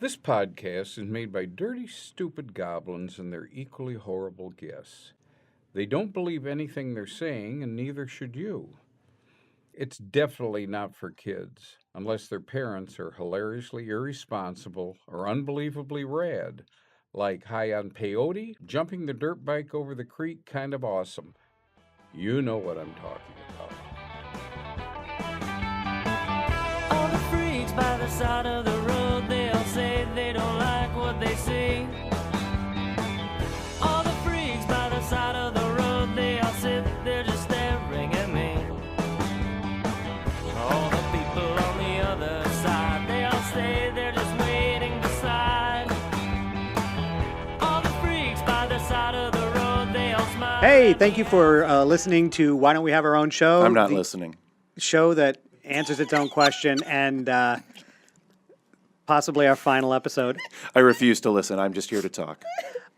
This podcast is made by dirty, stupid goblins and their equally horrible guests. They don't believe anything they're saying, and neither should you. It's definitely not for kids, unless their parents are hilariously irresponsible or unbelievably rad, like high on peyote, jumping the dirt bike over the creek, kind of awesome. You know what I'm talking about. All the freaks by the side of the road, they all say they don't like what they see. All the freaks by the side of the road, they all sit there just staring at me. All the people on the other side, they all stay there just waiting beside. All the freaks by the side of the road, they all smile. Hey, thank you for listening to Why Don't We Have Our Own Show? I'm not the listening. show that answers its own question and possibly our final episode. I refuse to listen. I'm just here to talk.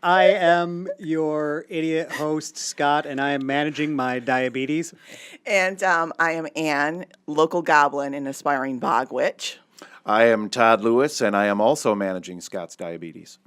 I am your idiot host, Scott, and I am managing my diabetes. And I am Ann, local goblin and aspiring bog witch. I am Todd Lewis, and I am also managing Scott's diabetes.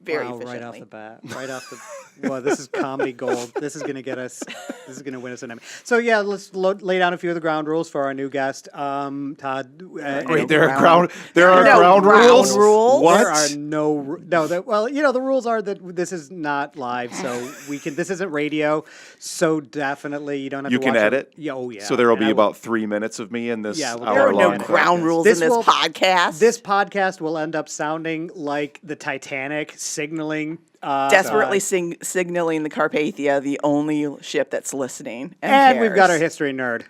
Very wow, efficiently. right off the bat. Right off the... Well, this is comedy gold. This is going to get us... This is going to win us an Emmy. So, yeah, let's lay down a few of the ground rules for our new guest, Todd. Wait, there are ground rules? rules? What? There are the rules are that this is not live, so we can. This isn't radio, so definitely you don't have You to can watch edit? Yeah, oh yeah. So there will And be I about 3 minutes of me in this Yeah, well, There are hour-long no ground podcast. rules This in this will- podcast. This podcast will end up sounding like the Titanic signaling. Desperately signaling the Carpathia, the only ship that's listening. And we've got our cares. history nerd.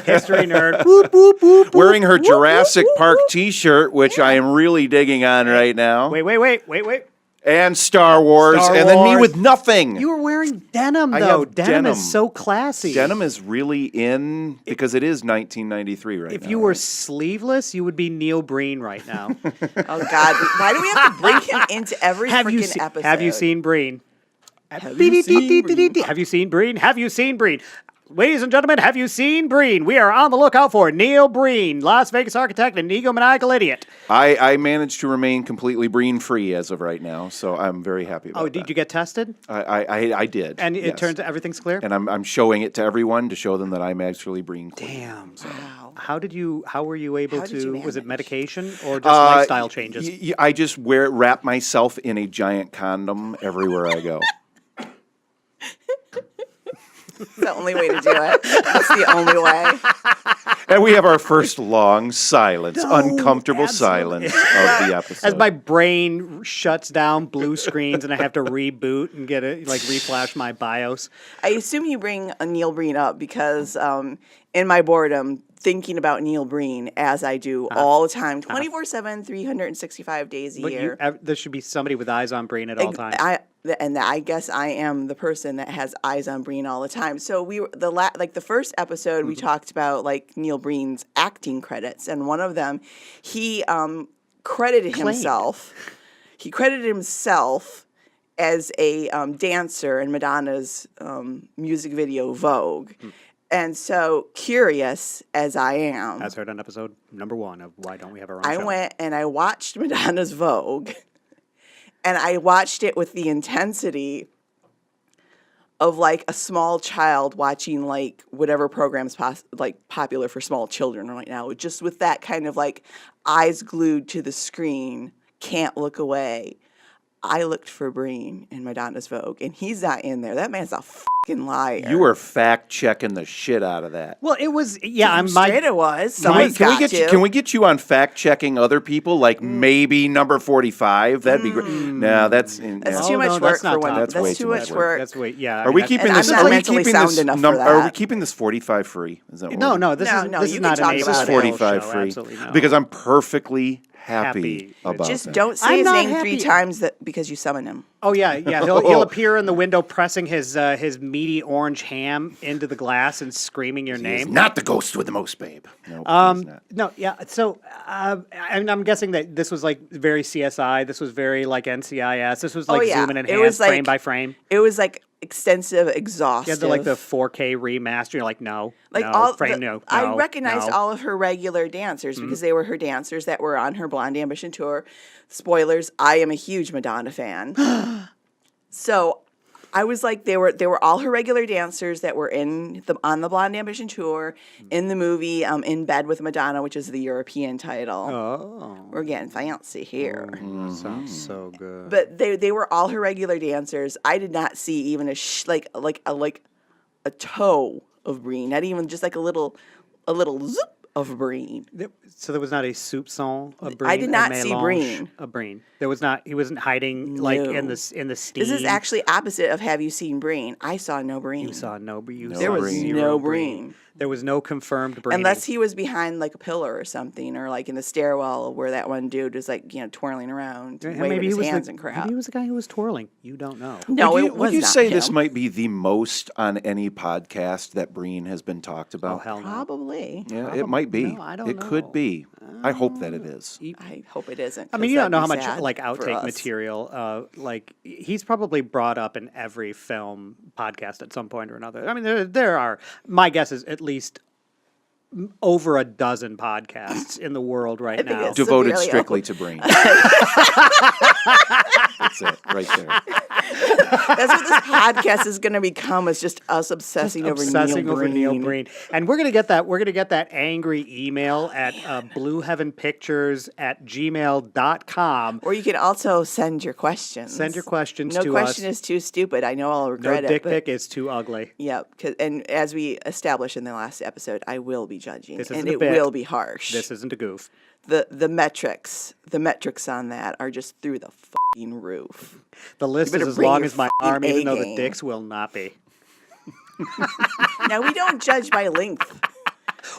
History nerd. Whoop, whoop, whoop, Wearing her whoop, Jurassic whoop, Park whoop. T-shirt, which I am really digging on right now, Wait. and Star Wars, Star and then me Wars. with nothing. You were wearing denim, I though. have Denim is denim. so classy. Denim is really in because it is 1993 right now. If you were sleeveless, you would be Neil Breen right now. Oh, God. Why do we have to bring him into every freaking episode? Have you seen Breen? Have you seen Breen? Have you seen Breen? Have you seen Breen? Ladies and gentlemen, have you seen Breen? We are on the lookout for Neil Breen, Las Vegas architect and egomaniacal idiot. I managed to remain completely breen-free as of right now, so I'm very happy about that. Oh, did you get tested? I did. And it yes. turns out everything's clear? And I'm showing it to everyone to show them that I'm actually breen clean. Damn. Wow. How were you able How did you was it manage? medication or just lifestyle changes? I just wrap myself in a giant condom everywhere I go. It's the only way to do it. That's the only way. And we have our first long silence, uncomfortable absolutely. silence of the episode. As my brain shuts down, blue screens, and I have to reboot and get it, like reflash my BIOS. I assume you bring Neil Breen up because in my boredom, thinking about Neil Breen as I do all the time, 24/7, 365 days a But year. there should be somebody with eyes on Breen at all times. I guess I am the person that has eyes on Breen all the time. So we were the first episode we talked about like Neil Breen's acting credits, and one of them he credited himself. He credited himself as a dancer in Madonna's music video Vogue. And so curious as I am, As heard on episode number 1 of Why Don't We Have Our Own I Show. went and I watched Madonna's Vogue. And I watched it with the intensity of like a small child watching like whatever program's popular for small children right now, just with that kind of like eyes glued to the screen, can't look away. I looked for Breen in Madonna's Vogue, and he's not in there. That man's a fucking liar. You were fact-checking the shit out of that. Well, it was, yeah, Damn straight it was. Can we, Someone's got to. can we get you on fact-checking other people, like maybe number 45? That'd be great. No, that's... That's Oh, too much no, work that's not for one. top. That's way That's too too much much work. work. That's way, yeah. I Are mean, we that's- keeping and this? I'm not Are we mentally keeping sound this? enough for Are we that. keeping this 45 free? Is that what No, we're- no, this No, is you not can an talk This is about it. 45 show, free absolutely no. because I'm perfectly happy Happy. about Just that. don't say I'm his not name happy. 3 times because you summon him. Oh yeah. He'll appear in the window, pressing his meaty orange ham into the glass and screaming your He is name. not the ghost with the most, babe. No, he's not. No, yeah. So I'm guessing that this was like very CSI. This was very like NCIS. This was like zooming in It hands, was like frame by frame. It was like extensive, exhaustive. Yeah, the 4K remaster. You're like, no, Like no, all frame, the, no, I no, recognized no. all of her regular dancers because they were her dancers that were on her Blonde Ambition tour. Spoilers, I am a huge Madonna fan. So I was like, they were all her regular dancers that were on the Blonde Ambition tour, in the movie In Bed with Madonna, which is the European title. Oh, We're getting fancy here. sounds so good. But they were all her regular dancers. I did not see even a a toe of Breen, not even just like a little zoop of Breen. So there was not a soupçon of Breen. I did not a see mélange Breen. of Breen. There was not. He wasn't hiding like in No. the steam. This is actually opposite of Have You Seen Breen? I saw no Breen. You saw no. You No saw there was Breen. no Breen. Breen. There was no confirmed Breen. Unless he was behind like a pillar or something, or like in the stairwell where that one dude was like, twirling around, And waving his hands the, and crap. Maybe he was the guy who was twirling. You don't know. No, would it you, was would you not say this him. might be the most on any podcast that Breen has been talked Oh about? hell no. Probably. Yeah, it might be. No, I don't it know. could be. I hope that it is. I hope it isn't. I mean, 'cause you don't know how that'd be much sad like for outtake us. material. Like he's probably brought up in every film podcast at some point or another. I mean, there are. My guess is at least over a dozen podcasts in the world right think now. it's Devoted severely strictly to Breen. That's it, right there. That's what this podcast is going to become. Is just us obsessing over Neil Breen. And we're gonna get that. We're gonna get that angry email at blueheavenpictures@gmail.com. Or you can also send your questions. Send your questions No to question us. is too stupid. I know I'll No regret dick it. pic is too ugly. Yep. And as we established in the last episode, I will be judging, This and isn't a it bit. will be harsh. This isn't a goof. The metrics on that are just through the fucking roof. The list is better as bring long your as my fucking arm, even though the A-game. dicks will not be. Now we don't judge by length.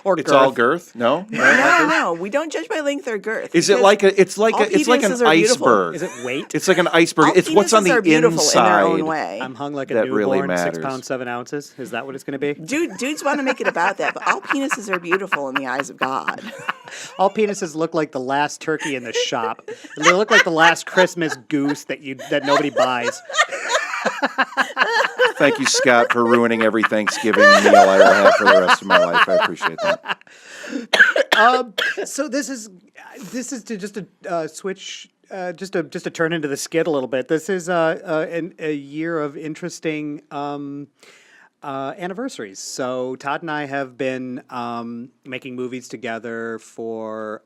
Or It's all girth? No? No, we don't judge by length or girth. Is it because like a? It's like all a. It's like an penises are beautiful. iceberg. Is it weight? It's like an iceberg. all It's what's on penises the are beautiful inside. in their own way. I'm hung like a That really newborn, 6 matters. pounds 7 ounces. Is that what it's going to be? Dudes want to make it about that, but all penises are beautiful in the eyes of God. All penises look like the last turkey in the shop. They look like the last Christmas goose that nobody buys. Thank you, Scott, for ruining every Thanksgiving meal I will have for the rest of my life. I appreciate that. So this is to just to switch. Just to turn into the skit a little bit. This is a year of interesting anniversaries. So Todd and I have been making movies together for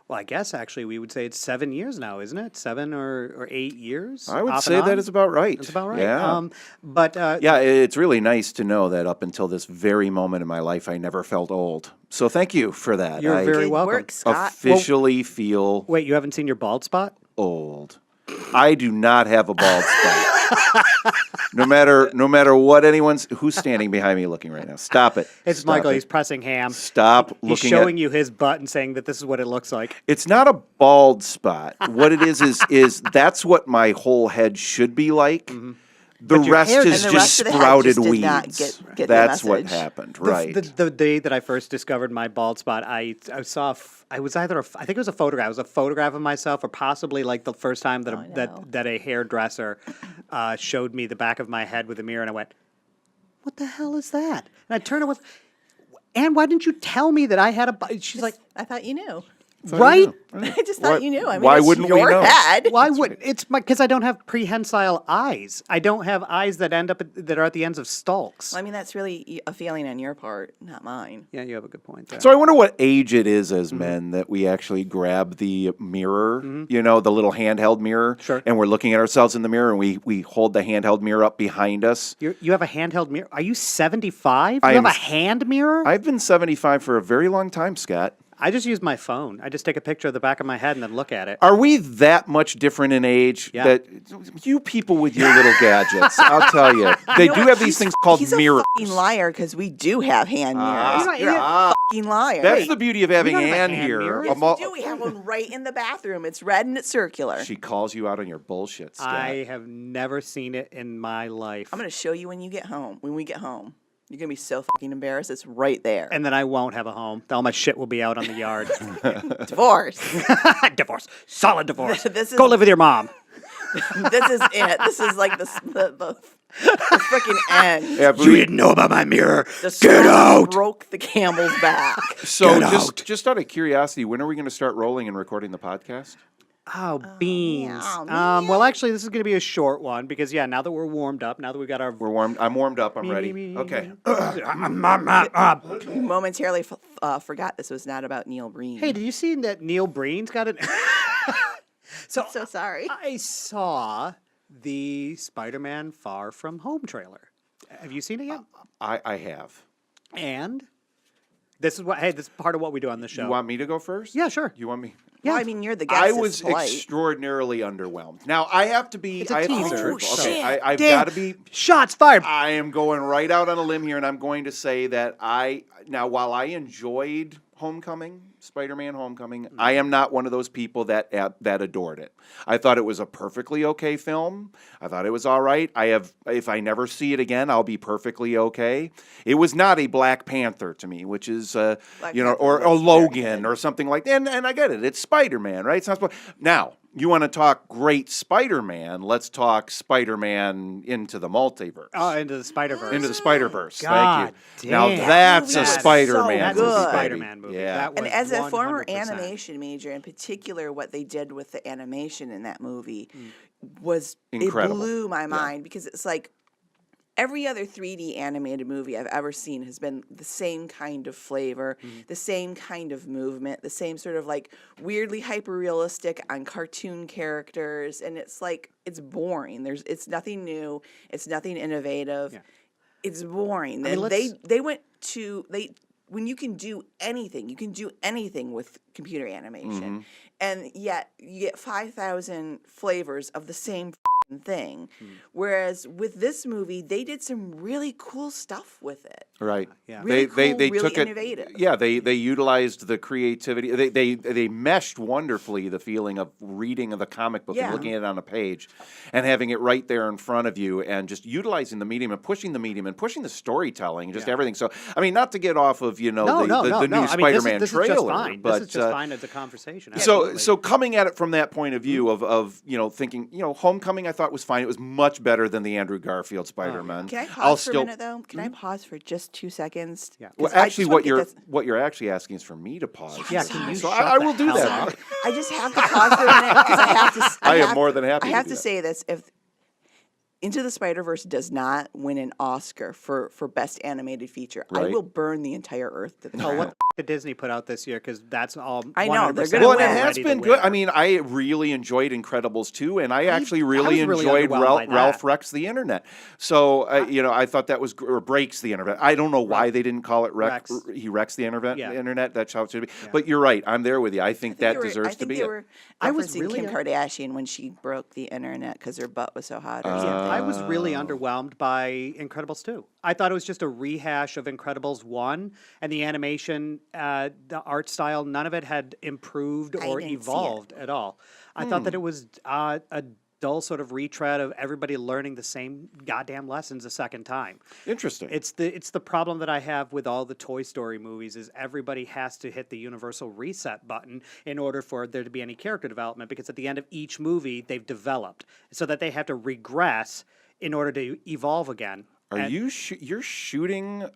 well, I guess actually we would say it's 7 years now, isn't it? 7 or 8 years. I would off say and that on? is about right. That's about right. Yeah. But Yeah, it's really nice to know that up until this very moment in my life, I never felt old. So thank you for that. You're I very Good welcome. work, Scott. officially feel Wait, you haven't seen your bald spot? old. I do not have a bald spot. No matter what who's standing behind me looking right now. Stop it. It's Stop Michael. it. He's pressing ham. Stop He's looking showing at. you his butt and saying that this is what it looks like. It's not a bald spot. What it is that's what my whole head should be like. The But your rest hair- is And the just rest of the head sprouted just did not weeds. get the That's what message. happened, right? The day that I first discovered my bald spot, I saw I was either I think it was a photograph. It was a photograph of myself, or possibly like the first time that that a hairdresser showed me the back of my head with a mirror, and I went, "What the hell is that?" And I turned and Anne, why didn't you tell me that I had a? She's like, I thought you knew. right? I just thought you knew. I mean, why it's wouldn't we your know? head. Why would it's my because I don't have prehensile eyes. I don't have eyes that end up that are at the ends of stalks. Well, I mean, that's really a feeling on your part, not mine. Yeah, you have a good point there. So I wonder what age it is as men that we actually grab the mirror, the little handheld mirror, Sure. and we're looking at ourselves in the mirror, and we hold the handheld mirror up behind us. You have a handheld mirror. Are you 75? I You have am a hand mirror? I've been 75 for a very long time, Scott. I just use my phone. I just take a picture of the back of my head and then look at it. Are we that much different in age? Yeah. That you people with your little gadgets, I'll tell you, they do have these things called He's mirrors. a fucking liar because we do have hand mirrors. You're You're a fucking liar. That's the beauty of having don't have a Ann hand here. mirror. Yes, we do. We have one right in the bathroom. It's red and it's circular. She calls you out on your bullshit, Scott. I have never seen it in my life. I'm going to show you when you get home. When we get home. You're going to be so fucking embarrassed. It's right there. And then I won't have a home. All my shit will be out on the yard. Divorce. Divorce. Solid divorce. This is- Go live with your mom. This is it. This is like the freaking end. Yeah, You didn't know about my mirror. The Get straw that out. broke the camel's back. So Get out. just out of curiosity, when are we going to start rolling and recording the podcast? Oh, beans. man. Well, actually, this is going to be a short one because, now that we're warmed up, now that we've got our... We're warmed. I'm warmed up. I'm ready. Okay. You momentarily forgot this was not about Neil Breen. Hey, did you see that Neil Breen's got it? So sorry. I saw the Spider-Man Far From Home trailer. Have you seen it yet? I have. And this is part of what we do on the show. You want me to go first? Yeah, sure. You want me? Well, I mean, you're the guest. I it's was polite. extraordinarily underwhelmed. Now I have to be. It's a I have to be teaser. truthful. Oh, Okay, shit. I've Damn. got to be. Shots fired. I am going right out on a limb here, and I'm going to say that while I enjoyed Spider-Man Homecoming, I am not one of those people that adored it. I thought it was a perfectly okay film. I thought it was all right. If I never see it again, I'll be perfectly okay. It was not a Black Panther to me, which is or Logan or something like that. And I get it. It's Spider-Man, right? It's not now. You want to talk great Spider-Man? Let's talk Spider-Man into the multiverse. Oh, into the Spider-Verse. Into the Spider-Verse. God Thank you. Now damn. that's That a movie is Spider-Man so That's movie. a good. Spider-Man movie. Yeah. That And was as a former 100%. animation major, in particular, what they did with the animation in that movie was Incredible. It blew my mind because it's like every other 3D animated movie I've ever seen has been the same kind of flavor, the same kind of movement, the same sort of like weirdly hyper realistic on cartoon characters, and it's like it's boring. It's nothing new. It's nothing innovative. Yeah. It's boring. I mean, When you can do anything with computer animation, and yet you get 5,000 flavors of the same thing. Whereas with this movie, they did some really cool stuff with it. Right. Yeah. Really They cool, really took innovative. it. Yeah. They utilized the creativity. They meshed wonderfully the feeling of reading the comic book and Yeah. looking at it on a page, and having it right there in front of you, and just utilizing the medium and pushing the storytelling, just everything. So I mean, not to get off of the new I mean, Spider-Man this trailer, is just fine. but This is just fine as a conversation. So Absolutely. coming at it from that point of view of thinking, Homecoming I thought was fine. It was much better than the Andrew Garfield Spider-Man. Can I pause I'll for a minute, though? Can I pause for just 2 seconds? Yeah. 'Cause Well, I actually, just what wanna get what you're actually asking is for me to pause. Yeah, can you So shut I the will do hell that. up? I just have to pause for a minute because I have to. I am more than happy I to have do to that. say this: if Into the Spider-Verse does not win an Oscar for Best Animated Feature, I Right. will burn the entire earth to the Oh, ground. what did Disney put out this year? Because that's all. I know, they're 100% gonna Well, win. and it has ready to been win. good. I mean, I really enjoyed Incredibles 2, and I actually really was really enjoyed underwhelmed by that. Ralph Wrecks the Internet. So, I thought that was, or Breaks the Internet. I don't know why they didn't call it Rex. He wrecks the Internet. Yeah. Internet. That's how it should be. But you're right. I'm there with you. I think that deserves to be they it. were I was referencing really Kim Kardashian when she broke the internet because her butt was so hot. Or something. I was really underwhelmed by Incredibles 2. I thought it was just a rehash of Incredibles 1, and the animation, the art style, none of it had improved or didn't see it. evolved at all. I thought that it was a dull sort of retread of everybody learning the same goddamn lessons a second time. Interesting. It's the problem that I have with all the Toy Story movies is everybody has to hit the universal reset button in order for there to be any character development, because at the end of each movie they've developed so that they have to regress in order to evolve again. Are you you're shooting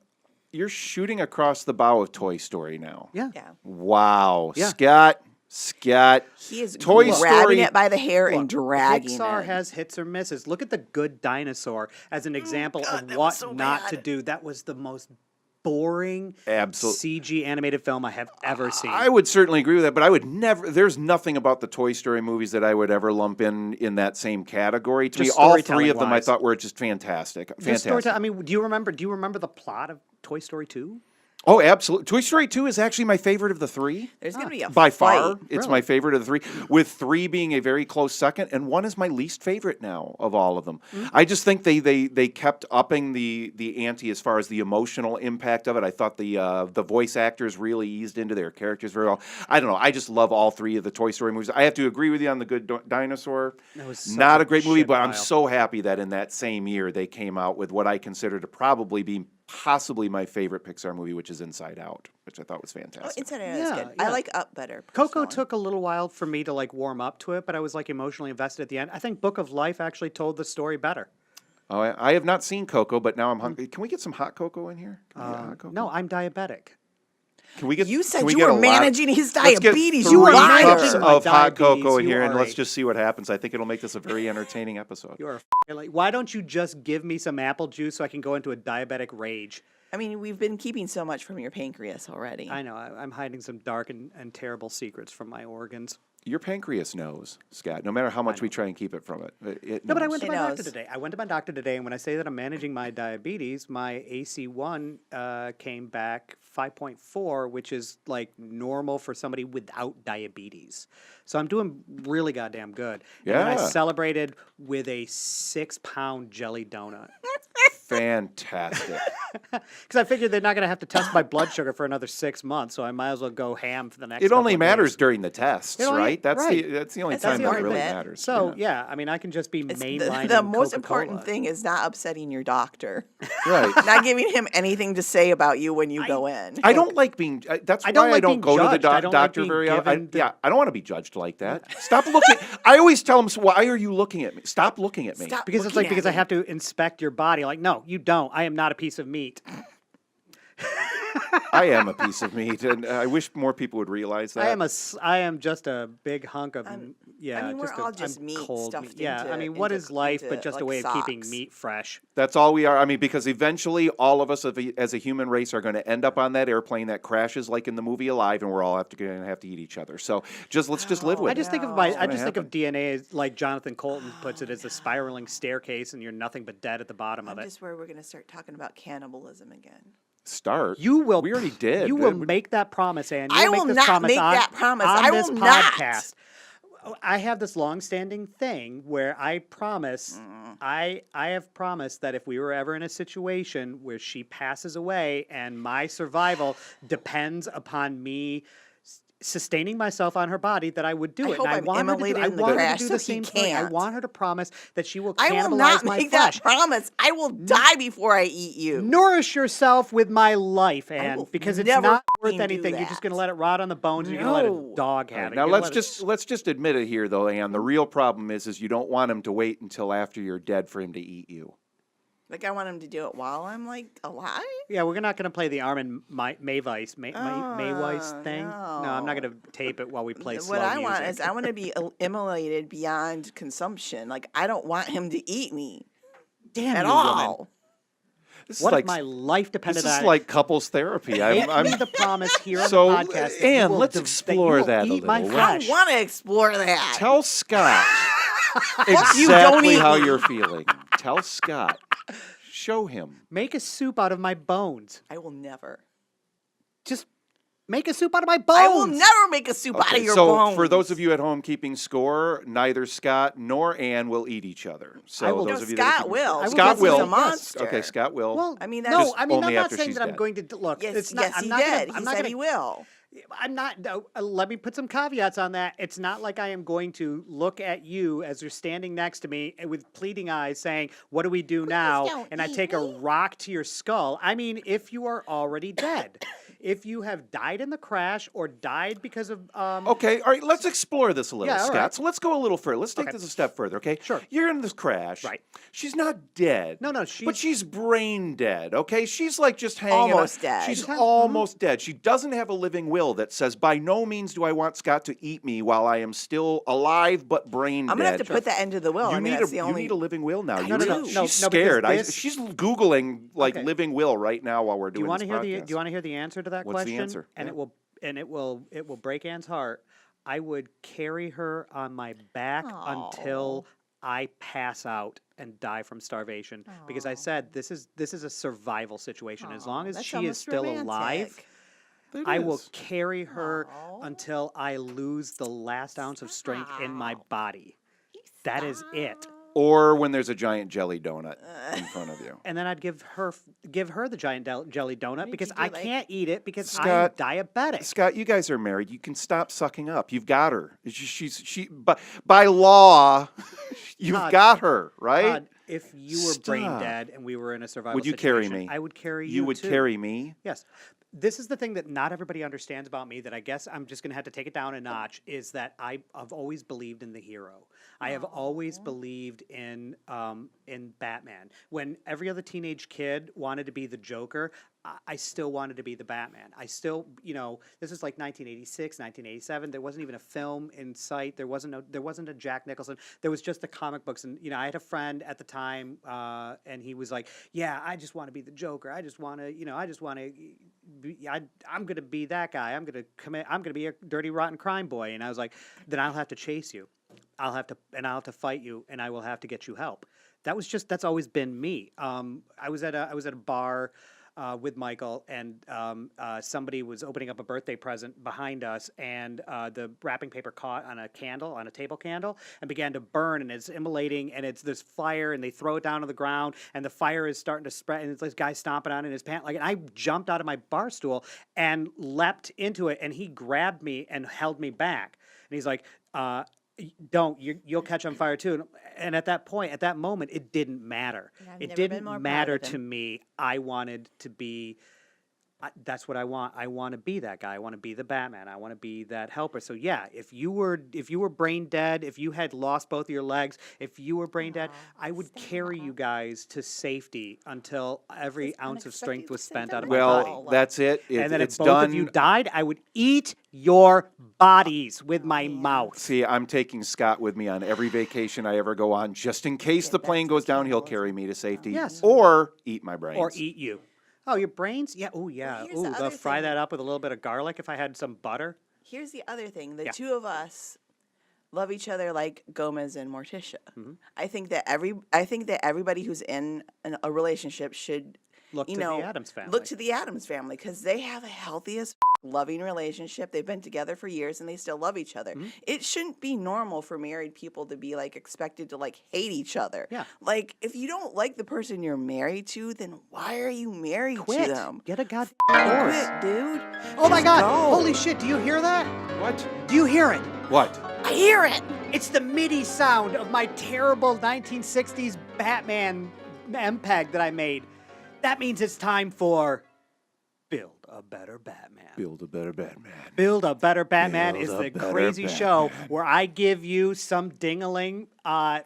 across the bow of Toy Story now? Yeah. Yeah. Wow. Yeah. Scott. He is Toy grabbing Story. it by the hair and dragging Pixar it. has hits or misses. Look at The Good Dinosaur as an example God, of that what was so not bad. to do. That was the most boring CG animated film I have ever seen. I would certainly agree with that, but I would never. There's nothing about the Toy Story movies that I would ever lump in that same category. To me, Just all three of them I storytelling-wise. thought were just fantastic. The Fantastic. storytelling- I mean, do you remember the plot of Toy Story 2? Oh, absolutely. Toy Story 2 is actually my favorite of the three. There's going to be a By fight. far, it's my favorite of the three, with 3 being a very close second, and 1 is my least favorite now of all of them. I just think they kept upping the ante as far as the emotional impact of it. I thought the voice actors really eased into their characters very well. I don't know. I just love all 3 of the Toy Story movies. I have to agree with you on The Good Dinosaur. That was such Not a a great movie, shit but I'm pile. so happy that in that same year they came out with what I consider to probably be possibly my favorite Pixar movie, which is Inside Out, which I thought was Oh, fantastic. Inside Out is Yeah, good. yeah. I like Up better. Coco personally. took a little while for me to like warm up to it, but I was like emotionally invested at the end. I think Book of Life actually told the story better. Oh, I have not seen Coco, but now I'm hungry. Can we get some hot cocoa in here? Can we get hot cocoa? No, I'm diabetic. Can we get? You said can we you get were a lot- managing his Let's get diabetes. 3 You were cups liar. My of hot diabetes, cocoa in you here, and are let's a- just see what happens. I think it'll make this a very entertaining episode. You're like, why don't you just give me some apple juice so I can go into a diabetic rage? I mean, we've been keeping so much from your pancreas already. I know. I'm hiding some dark and terrible secrets from my organs. Your pancreas knows, Scott. No matter how much we try and keep it from it, it No, but I knows. went to It my doctor knows. today. I went to my doctor today, and when I say that I'm managing my diabetes, my AC1 came back 5.4, which is like normal for somebody without diabetes. So I'm doing really goddamn good. And then I Yeah. celebrated with a 6-pound jelly donut. Fantastic. Because I figured they're not going to have to test my blood sugar for another 6 months, so I might as well go ham for the next It couple only of matters days. during the tests, It only- right? That's right. the only That's time the that it important really bit. matters. So, yeah, I mean, I can just be It's mainlining the most Coca-Cola. important thing is not upsetting your doctor, right. not giving him anything to say about you when you go in. I don't like being. That's I why don't I like don't being go to the judged. I don't like doctor being very often. given the- Yeah, I don't want to be judged like that. Stop looking. I always tell them, "Why are you looking at me? Stop looking at me." Stop Because it's looking like, at because I me. have to inspect your body. Like, no, you don't. I am not a piece of meat. I am a piece of meat, and I wish more people would realize that. I am just a big hunk of, yeah. I mean, we're just all I'm just meat cold stuffed Yeah, I into- mean, what into- is life but into, just a like, way of keeping socks. meat fresh? That's all we are. I mean, because eventually all of us as a human race are going to end up on that airplane that crashes like in the movie Alive, and we're all going to have to eat each other. So let's just live with I it. just think of No. I just think of DNA as, like Jonathan Colton puts it, as a spiraling staircase, and you're nothing but dead at the bottom of I'm it. just worried we're going to start talking about cannibalism again. Start. You will. We already did. You will make that promise, Ann. You I make will this not promise make on, that promise. on I this will not. podcast. I have this long-standing thing where I promise, I have promised that if we were ever in a situation where she passes away and my survival depends upon me sustaining myself on her body, that I would do I it. hope And I I'm want her to do, immolated I in the want her crash to do so the he same thing. I can't. want her to promise that she will I cannibalize will not my make flesh. that promise. I will die before I eat you. Nourish yourself with my life, will Ann, because it's never not worth fucking do anything. You're just that. going to let it rot on the bones. You're going to let No. a dog have All right, it. now You're gonna let's just admit it here, though, Ann. The real problem is you don't want him to wait until after you're dead for him to eat you. Like, I want him to do it while I'm, like, alive? Yeah, we're not going to play the Armin Mayweis thing. No, I'm not no. going to tape it while we play slow What I music. want is I want to be immolated beyond consumption. Like, I don't want him to eat me Damn at you, all. woman. This What is like if my life this depended is on like couples therapy. it? I'm Make me the promise here on So, the podcast. that you Ann, will let's that you explore will that a eat my little. I flesh. want to explore that. Tell Scott you, don't exactly eat how me. you're feeling. Tell Scott. Show him. Make a soup out of my bones. I will never. Just make a soup out of my bones. I will never make a soup out of your so bones. for those of you at home keeping score, neither Scott nor Ann will eat each other. So I will- those No, of you that are Scott keeping will. I will Scott get will. He's a some- monster. Okay, Scott will. Well, I mean, no, that's- I mean, only I'm not after saying she's that I'm dead. going to look. Yes, it's not. yes, I'm he not did. Gonna, He I'm not said gonna, he will. I'm not. Let me put some caveats on that. It's not like I am going to look at you as you're standing next to me with pleading eyes, saying, "What do we do now?" don't And I eat take a me. rock to your skull. I mean, if you are already dead, if you have died in the crash or died because of Okay, all right, let's explore this a little, Yeah, all Scott. right. So let's go a little further. Let's take Okay. this a step further, okay? Sure. You're in this crash. Right. She's not dead. No, But she's brain dead, okay? She's like just hanging Almost out. dead. She's Mm-hmm. almost dead. She doesn't have a living will that says, by no means do I want Scott to eat me while I am still alive but brain I'm dead. going to have to put that into the will. You I mean, need that's a the only. you need a living will now. I You do. really- No, she's no, because scared. this- She's googling like Okay. living will right now while we're Do you doing want this to hear podcast. the? Do you want to hear the answer to that What's the question? answer? And Yeah. it will break Ann's heart. I would carry her on my back until I pass out and die from starvation, because I said this is a survival situation. As long as That's she is almost still romantic. alive, It I will is. carry her until I lose the last ounce of strength in my body. That is it. Or when there's a giant jelly donut in front of you. And then I'd give her the giant jelly donut because you do, I like- can't eat it because Scott, I'm diabetic. Scott, you guys are married. You can stop sucking up. You've got her. But by law, you've Todd, got her, right? Todd, if you were brain Stop. dead and we were in a survival Would you carry situation, me? I would carry you. You would too. carry me? Yes. This is the thing that not everybody understands about me that I guess I'm just going to have to take it down a notch is that I've always believed in the hero. I have always believed in Batman. When every other teenage kid wanted to be the Joker, I still wanted to be the Batman. I still, this is like 1986, 1987. There wasn't even a film in sight. There wasn't a Jack Nicholson. There was just the comic books. And, I had a friend at the time, and he was like, yeah, I just want to be the Joker. I just want to, I'm going to be that guy. I'm going to be a dirty, rotten crime boy. And I was like, then I'll have to chase you. I'll have to fight you, and I will have to get you help. That's always been me. I was at a bar with Michael, and somebody was opening up a birthday present behind us, and the wrapping paper caught on a table candle, and began to burn, and it's immolating, and it's this fire, and they throw it down on the ground, and the fire is starting to spread, and it's this guy stomping on it in his pants. And I jumped out of my bar stool and leapt into it, and he grabbed me and held me back, and he's like, you'll catch on fire too. And at that moment, it didn't matter. It didn't matter to me. I wanted to be, that's what I want. I want to be that guy. I want to be the Batman. I want to be that helper. So yeah, if you were brain dead, if you had lost both of your legs, if you were brain dead, I would carry you guys to safety until every ounce of strength was spent out of my body. Well, that's it. And then it's if both done. of you died, I would eat your bodies with my mouth. See, I'm taking Scott with me on every vacation I ever go on, just in case the plane goes down. He'll carry me to safety. Yes. Or eat my brains. Or eat you. Oh, your brains? Yeah. Oh, yeah. here's Ooh, the they'll other fry thing. that up with a little bit of garlic if I had some butter. Here's the other thing: the Yeah. two of us love each other like Gomez and Morticia. Mm-hmm. I think that everybody who's in a relationship should Look to the Addams family. Look to the Addams family because they have a healthy as loving relationship. They've been together for years and they still love each other. Mm-hmm. It shouldn't be normal for married people to be like expected to like hate each other. Yeah. Like if you don't like the person you're married to, then why are you married Quit. to them? Get a goddamn divorce. Quit, dude. Oh my Just God. go. Holy shit. Do you hear that? What? Do you hear it? What? I hear it. It's the MIDI sound of my terrible 1960s Batman MPEG that I made. That means it's time for Build a Better Batman. Build a better Batman. Build a Better Batman Build is a the better crazy show Batman. where I give you some dingaling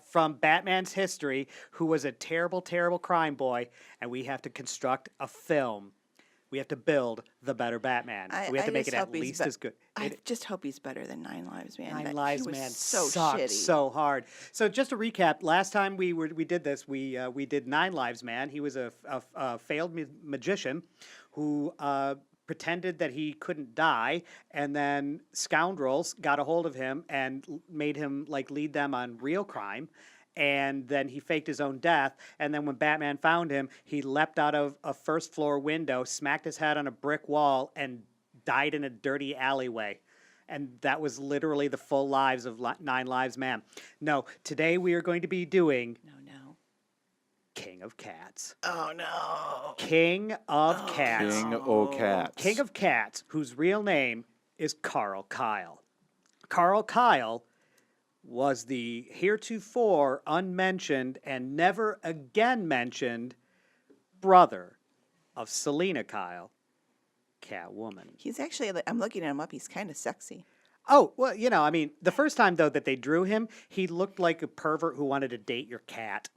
from Batman's history who was a terrible, terrible crime boy, and we have to construct a film. We have to build the better Batman. We have to make it at least as good. I just hope he's better than 9 Lives, man. Nine That- Lives, he was man, so sucked shitty. so hard. So just to recap, last time we did this, we did 9 Lives, man. He was a failed magician who pretended that he couldn't die, and then scoundrels got a hold of him and made him like lead them on real crime. And then he faked his own death. And then when Batman found him, he leapt out of a first floor window, smacked his head on a brick wall, and died in a dirty alleyway. And that was literally the full lives of 9 Lives Man. No, today we are going to be doing No. King of Cats. Oh, no. King of Cats. King o' Cats. King of Cats, whose real name is Carl Kyle. Carl Kyle was the heretofore unmentioned and never again mentioned brother of Selena Kyle, Catwoman. He's actually, I'm looking him up. He's kind of sexy. Oh, well, the first time, though, that they drew him, he looked like a pervert who wanted to date your cat.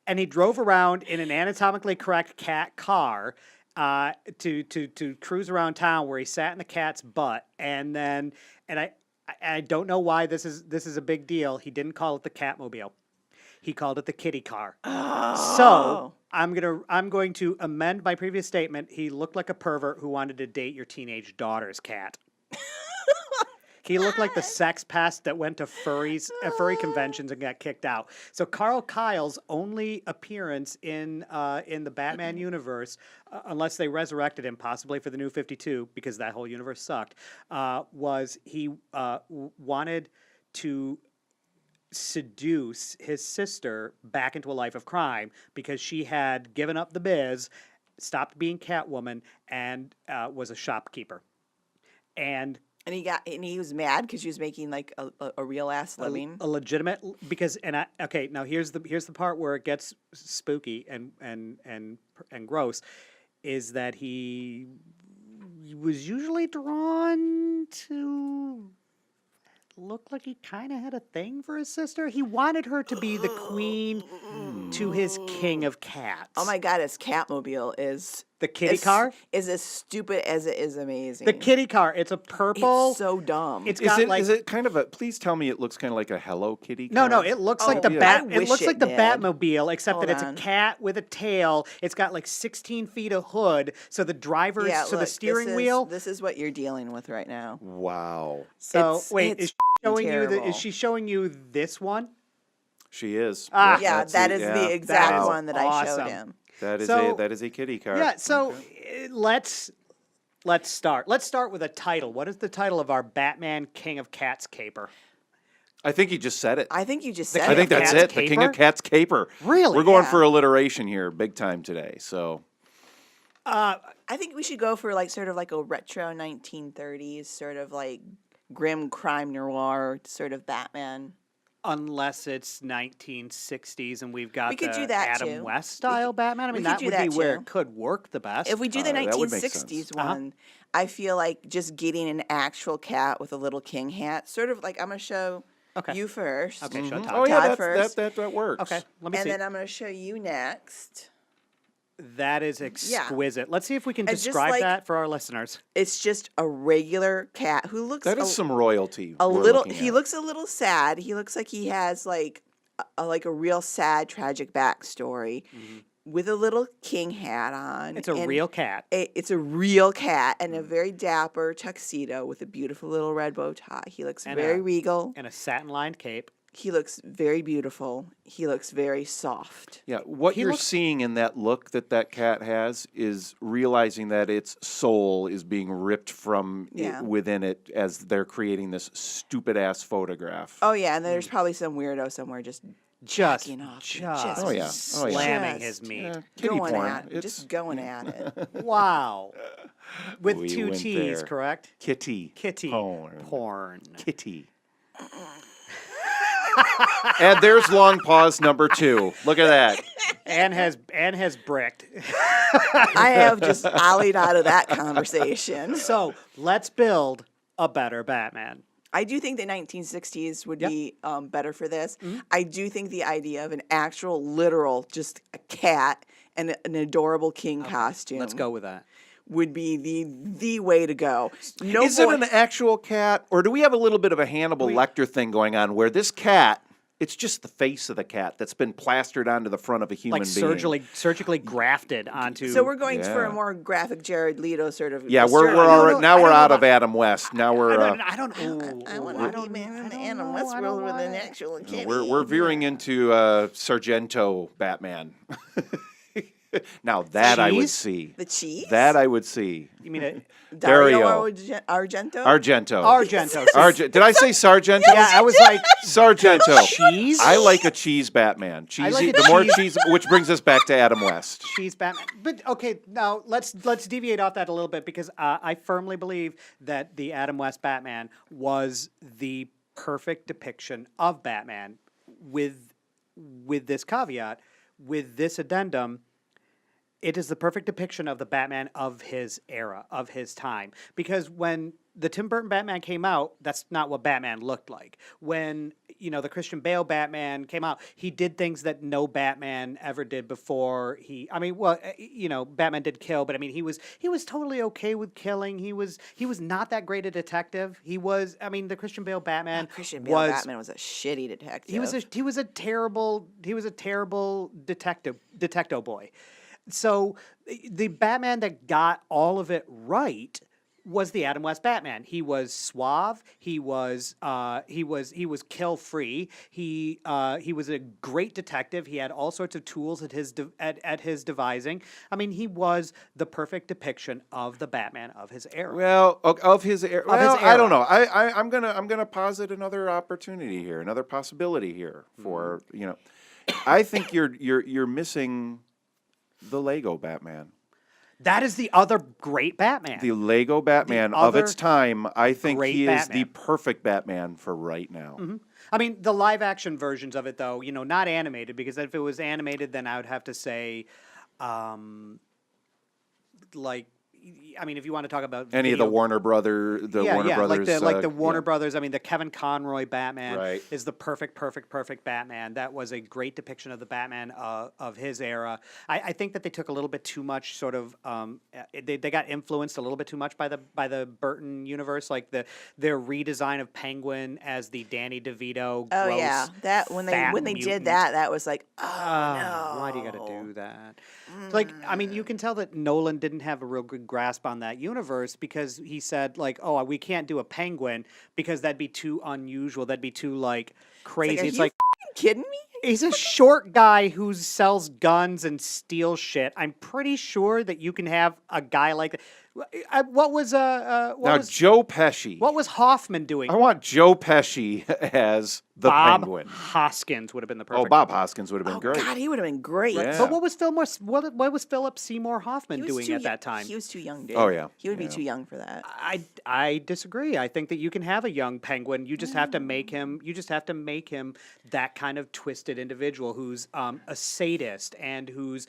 And he drove around in an anatomically correct cat car to cruise around town where he sat in the cat's butt. And I don't know why this is a big deal. He didn't call it the Catmobile. He called it the kitty car. Oh. So I'm going to amend my previous statement. He looked like a pervert who wanted to date your teenage daughter's cat. He looked like the sex pest that went to furry conventions and got kicked out. So Carl Kyle's only appearance in the Batman universe, unless they resurrected him possibly for the New 52 because that whole universe sucked, was he wanted to seduce his sister back into a life of crime because she had given up the biz, stopped being Catwoman, and was a shopkeeper. And And he was mad because she was making like a real ass living. A legitimate because now here's the part where it gets spooky and gross, is that he was usually drawn to look like he kind of had a thing for his sister. He wanted her to be the queen to his king of cats. Oh my God, his Catmobile is the kitty car is as stupid as it is amazing. The kitty car. It's a purple. It's so dumb. It's got Is it kind of a? Please tell me it looks kind of like a Hello Kitty car. No, it looks like the yeah. bat. I It wish looks it like the did. Batmobile, except Hold that it's on. a cat with a tail. It's got like 16 feet of hood, so the driver's yeah, the look, steering wheel. This is what you're dealing with right now. Wow. So It's- wait, it's is she showing you? terrible. Is she showing you this one? She is. Ah. Yep, Yeah, that's that it, is yeah. the exact That is one that I showed awesome. him. That is So- a kitty car. Yeah. So let's start. Let's start with a title. What is the title of our Batman King of Cats caper? I think you just said it. I think you just said I think it. that's Cat's it. The King of Caper? Cats caper. Really? We're going Yeah. for alliteration here, big time today. So I think we should go for like sort of like a retro 1930s sort of like grim crime noir sort of Batman. Unless it's 1960s and we've got We could the do that, Adam too. West style Batman. I mean, we could that do would that, be where too. it could work the best. If we do the that would make 1960s sense. one, I feel like just getting an actual cat with a little king hat, sort of like I'm going to show Okay. you first. Okay, show Todd. oh yeah, Todd that first. that works. Okay, let me And see. then I'm going to show you next. That is exquisite. Let's see if we can And just describe like- that for our listeners. It's just a regular cat who looks That is some royalty. a we're little looking he at. looks a little sad. He looks like he has like a real sad tragic backstory with a little king hat on. It's a and real cat. It's a real cat and a very dapper tuxedo with a beautiful little red bow tie. He looks And very a- regal. And a satin-lined cape. He looks very beautiful. He looks very soft. Yeah, what He you're looks- seeing in that look that cat has is realizing that its soul is being ripped from Yeah. within it as they're creating this stupid ass photograph. Oh yeah, and there's probably some weirdo somewhere just Just, jacking off, just Oh, yeah. Oh, yeah. slamming Just- his meat. Yeah, kitty going porn. at it, just going at it. Wow. With We two went T's, there. correct? Kitty. Kitty Porn. porn. Kitty. And there's long pause number 2. Look at that. Anne has bricked. I have just ollied out of that conversation. So let's build a better Batman. I do think the 1960s would Yep. be better for this. I do think the idea of an actual, literal, just a cat and an adorable king costume. Let's go with that. Would be the way to go. No Is it boy- an actual cat, or do we have a little bit of a Hannibal Lecter thing going on where this cat, it's just the face of the cat that's been plastered onto the front of a human Like being? surgically grafted onto. So we're going for Yeah. a more graphic Jared Leto sort of. Yeah, sort we're of- already, now I we're don't out know of Adam West. Now we're I don't. I want to be man in the Westworld with an actual kitty. we're veering into Sargento Batman. Now that I would Cheese? see. The cheese? That I would see. You mean it? Dario Argento. Argento? Argento. Did I say Sargento? Yeah, I was like Sargento. cheese. I like a cheese Batman. Cheesy. like a The more cheese- cheese, which brings us back to Adam West. Cheese Batman. But okay, now let's deviate off that a little bit because I firmly believe that the Adam West Batman was the perfect depiction of Batman with this caveat, with this addendum. It is the perfect depiction of the Batman of his era, of his time. Because when the Tim Burton Batman came out, that's not what Batman looked like. When, the Christian Bale Batman came out, he did things that no Batman ever did before. Batman did kill, but I mean, he was totally okay with killing. He was not that great a detective. The Christian Bale Batman Christian Bale Batman was a shitty detective. he was a terrible detective boy. So the Batman that got all of it right was the Adam West Batman. He was suave. He was kill free. He was a great detective. He had all sorts of tools at his devising. I mean, he was the perfect depiction of the Batman of his era. Well, of his era. Well, his I don't era. know. I'm gonna posit another opportunity here, another possibility here for I think you're missing the Lego Batman. That is the other great Batman. The Lego Batman of its time, I think he is the perfect Batman for right now. Mm-hmm. I mean, the live-action versions of it, though, not animated, because if it was animated, then I would have to say, if you want to talk about any of the Warner Brothers, like the Warner Brothers. I mean, the Kevin Conroy Batman is the perfect Batman. That was a great depiction of the Batman of his era. I think that they took a little bit too much sort of they got influenced a little bit too much by the Burton universe, like their redesign of Penguin as the Danny DeVito. Oh gross, yeah, that when they did that was like, no, why do you got to do that? Like, I mean, you can tell that Nolan didn't have a real good grasp on that universe because he said, like, oh, we can't do a Penguin because that'd be too unusual. That'd be too, like, crazy. It's like, are you kidding me? He's a short guy who sells guns and steals shit. I'm pretty sure that you can have a guy like that. Joe Pesci. What was Hoffman doing? I want Joe Pesci as the Bob Penguin. Hoskins would have been the perfect. Oh, Bob Hoskins would have been great. God, he would have been great. Yeah. But what was Philip Seymour Hoffman doing at that time? He was too young, dude. Oh yeah, he would be too young for that. I disagree. I think that you can have a young Penguin. You just have to make him. You just have to make him that kind of twisted individual who's a sadist and who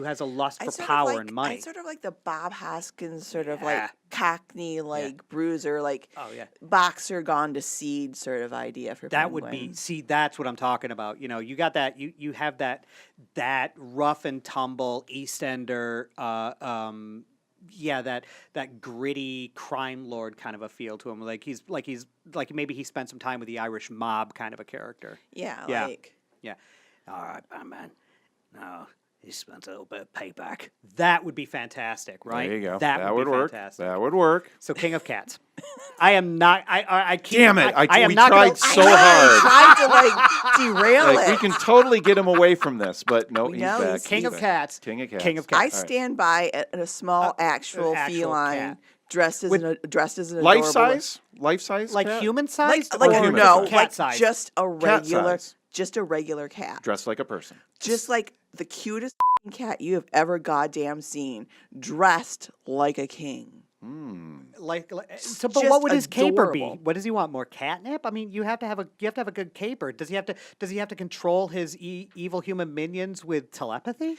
has a lust for power and money. I sort of like the Bob Hoskins sort of like Cockney bruiser, boxer gone to seed sort of idea for that Penguin. would be. See, that's what I'm talking about. You got that. You have that rough and tumble EastEnder. That gritty crime lord kind of a feel to him. He's maybe he spent some time with the Irish mob kind of a character. Yeah. All right, Batman. No, he spent a little bit of payback. That would be fantastic, right? There you go. That would be work. fantastic. That would work. So, King of Cats. I am not. I keep. Damn it! I am we not tried gonna, so hard. Tried to derail it. We can totally get him away from this, but no, he's No, back. he's King of Cats. King of Cats. King of Cats. I stand by a small actual feline cat. dressed as an adorable Life size, like cat? human size, cat size. just a regular, size. just a regular cat, Dressed like a person. just like the cutest cat you have ever goddamn seen, dressed like a king. But Just what would his caper be? adorable. What does he want? More catnip? I mean, you have to have a good caper. Does he have to control his evil human minions with telepathy?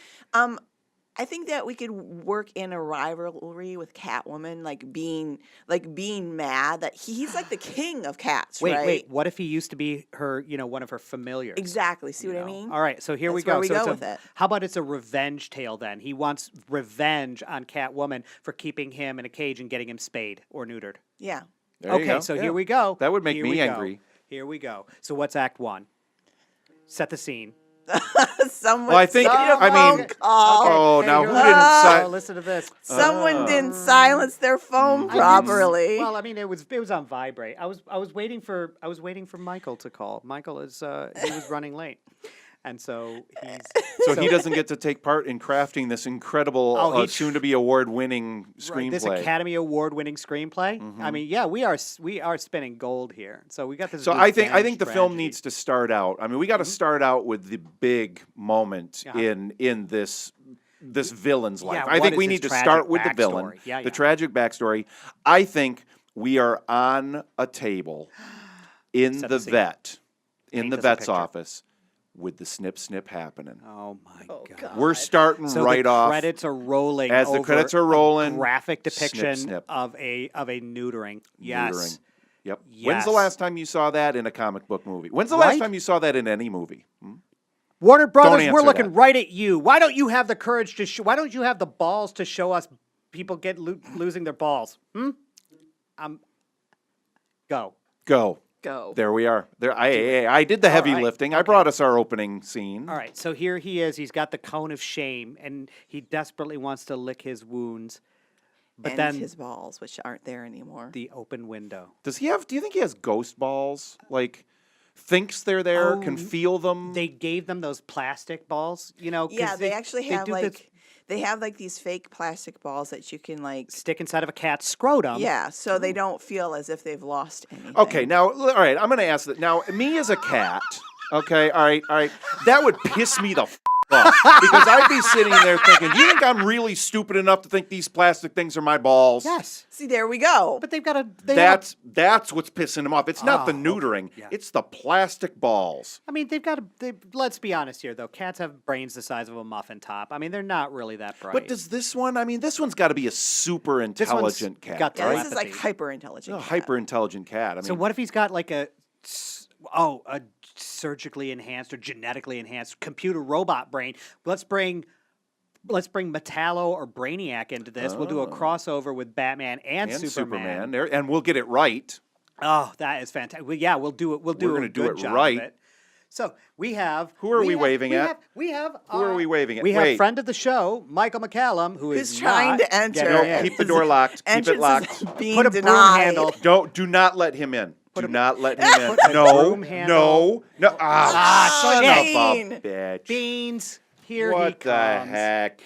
I think that we could work in a rivalry with Catwoman, like being mad that he's like the king of cats, right? Wait. What if he used to be her, one of her familiars? Exactly. See what I mean? All right, so here we That's go. where we So go it's with it. How about it's a revenge tale then? He wants revenge on Catwoman for keeping him in a cage and getting him spayed or neutered. Yeah. There you go. So Yeah. here we go. That would make Here me we go. angry. Here we go. So what's Act 1? Set the scene. Someone. Well, I think. I mean. call. Oh, now who Oh, didn't? listen to this. Someone didn't silence their phone properly. Well, I mean, it was on vibrate. I was waiting for Michael to call. Michael he was running late, and so he doesn't get to take part in crafting this incredible, soon-to-be award-winning screenplay. This Academy Award-winning screenplay. I mean, yeah, we are spinning gold here. So we got this. So I think the film needs to start out. I mean, we got to start out with the big moment in this villain's life. Yeah, I think what we is need his to start with tragic the villain, backstory? Yeah. the tragic backstory. I think we are on a table in Set the the scene. vet, in Paint the us a vet's picture. office, with the snip happening. Oh my God. We're starting So right the off. credits are rolling. As the over credits are a rolling, graphic depiction snip. of a neutering. Yes. Neutering. Yep. Yes. When's the last time you saw that in a comic book movie? When's the last Right? time you saw that in any movie? Warner Brothers, answer we're looking that. right at you. Why don't you have the courage to why don't you have the balls to show us people losing their balls? Go. Go. Go. There we are. There, I did the heavy right. lifting. I brought us our opening scene. All right, so here he is. He's got the cone of shame, and he desperately wants to lick his wounds. But and then his balls, which aren't there anymore. the open window. Does he have? Do you think he has ghost balls? Like, thinks they're there, can feel them. They gave them those plastic balls, 'cause Yeah, they actually have do this- they have like these fake plastic balls that you can like. stick inside of a cat's scrotum. Yeah, so they don't feel as if they've lost anything. Okay, now, all right. I'm going to ask that. Now, me as a cat. Okay, all right. That would piss me the butt. Because I'd be sitting there thinking, do you think I'm really stupid enough to think these plastic things are my balls? Yes. See, there we go. But they've got a. That's what's pissing him off. It's not the neutering. Yeah. It's the plastic balls. I mean, they've got a. Let's be honest here, though. Cats have brains the size of a muffin top. I mean, they're not really that bright. But does this one? I mean, this one's got to be a super intelligent cat. got Yeah, right? this is like Telepathy. hyper intelligent. A hyper intelligent cat. I mean, So what if he's got like a surgically enhanced or genetically enhanced computer robot brain? Let's bring Metallo or Brainiac into this. We'll do a crossover with Batman and Superman. There, and we'll get it right. Oh, that is fantastic. Well, yeah, we'll do it. We'll do We're a gonna do good it job right. of it. So we have. Who are we waving at? We have. Who are we waving at? We have Wait. friend of the show, Michael McCallum, who Who's is trying not to enter. getting No, in. keep the door locked. Keep it Entrance locked. is being Put a broom denied. handle. Do not let him in. Do not let him in. Put a No, broom handle. no. Son of Shane. a bitch. Beans. Here he What the comes. heck?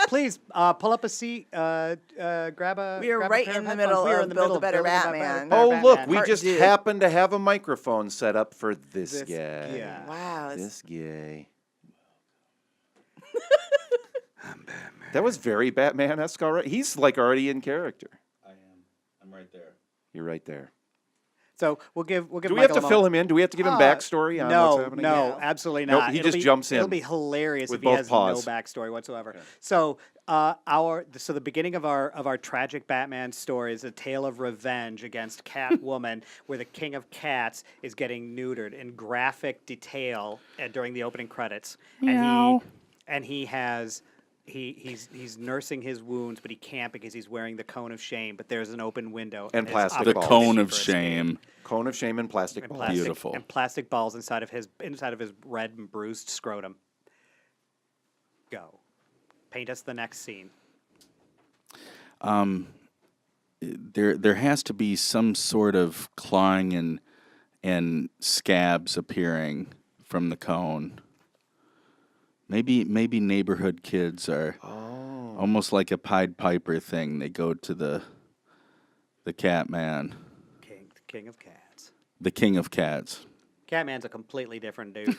Please pull up a seat. Grab a. We are grab a right pair in the headphones. middle We are of in the Build a middle of Better Build a Batman. Better Oh, look, Batman. we Part just two. happen to have a microphone set up for this guy. Yeah. Wow. This guy. That was very Batman-esque already. He's like already in character. I am. I'm right there. You're right there. So we'll give. Do we have to fill him in? Do we have to give him backstory on what's happening? No, absolutely Nope, not. he It'll just be- jumps in It'll be hilarious with if he both has paws. no backstory whatsoever. So the beginning of our tragic Batman story is a tale of revenge against Catwoman, where the King of Cats is getting neutered in graphic detail during the opening credits, and he's nursing his wounds, but he can't because he's wearing the cone of shame. But there's an open window And it's plastic The balls. cone of for escape. shame. Cone of shame and plastic And balls. plastic, Beautiful. and plastic balls inside of his red and bruised scrotum. Go. Paint us the next scene. There has to be some sort of clawing and scabs appearing from the cone. Maybe neighborhood kids are almost like a Pied Piper thing. They go to the cat man, King of Cats. the king of cats. Catman's a completely different dude.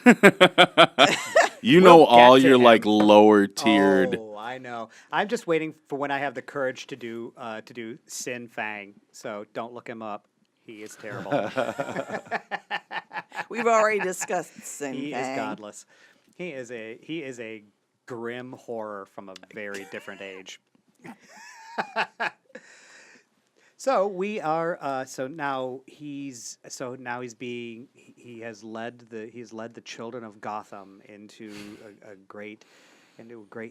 You know We'll all get to your him. like lower tiered. Oh, I know. I'm just waiting for when I have the courage to do Sin Fang. So don't look him up. He is terrible. We've already discussed Sin He Fang. is godless. He is a grim horror from a very different age. So we are. So now he has led the children of Gotham into a great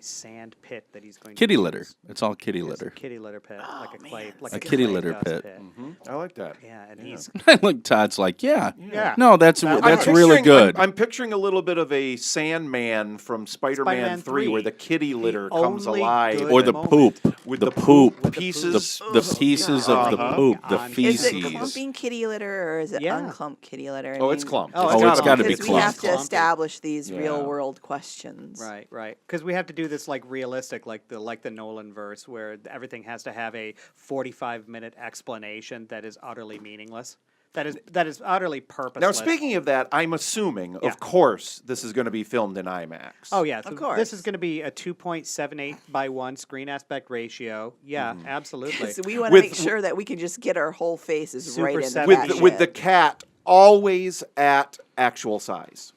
sand pit that he's going Kitty to litter. use. It's all kitty It's a litter. kitty litter pit, like a clay, man, like A a kitty clay litter dust pit. I like that. Yeah, and he's Look, Todd's like, yeah. Yeah. No, that's I'm really picturing- good. I'm picturing a little bit of a Sandman from Spider-Man Spider-Man 3 where 3. the kitty litter The comes only alive. good Or the moment. poop. With the the poop. With the pieces. The pieces of the poop. The On- Is feces. it clumping kitty litter or is it Yeah. unclumped kitty litter? Oh, it's clumped. Oh, it's gotta be Because we have to clumped. establish these Yeah. real world questions. Right. Because we have to do this like realistic, like the Nolan verse, where everything has to have a 45-minute explanation that is utterly meaningless. That is utterly purposeless. Now, speaking of that, I'm assuming, Yeah. of course, this is going to be filmed in IMAX. Oh yeah, so Of course. This is going to be a 2.78:1 screen aspect ratio. Yeah, Mm-hmm. absolutely. So we want to With- make sure that we can just get our whole faces Super right into seven. that with the shit. cat always at actual size.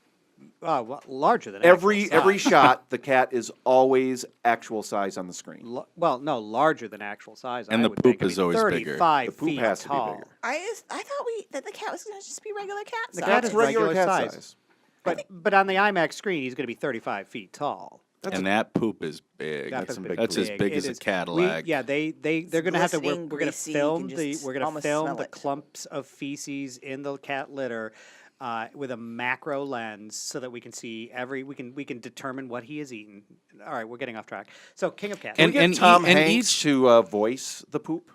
Larger than Every actual size. shot, the cat is always actual size on the screen. Well, no, larger than actual size. And I the would poop think. is always bigger. 35 The poop feet has to be tall. bigger. I thought that the cat was going to just be regular cat The size. cat That's is regular regular cat size. size. But on the IMAX screen, he's going to be 35 feet tall. And that poop is big. That That's some is big That's as poop. big It as a is- Cadillac. they're going to have to. glistening, We're going to greasy, you film can the. just We're going to almost film smell the it. clumps of feces in the cat litter. With a macro lens, so that we can see we can determine what he has eaten. All right, we're getting off track. So, King of Cats. Can we get Tom and Hanks each- to voice the poop?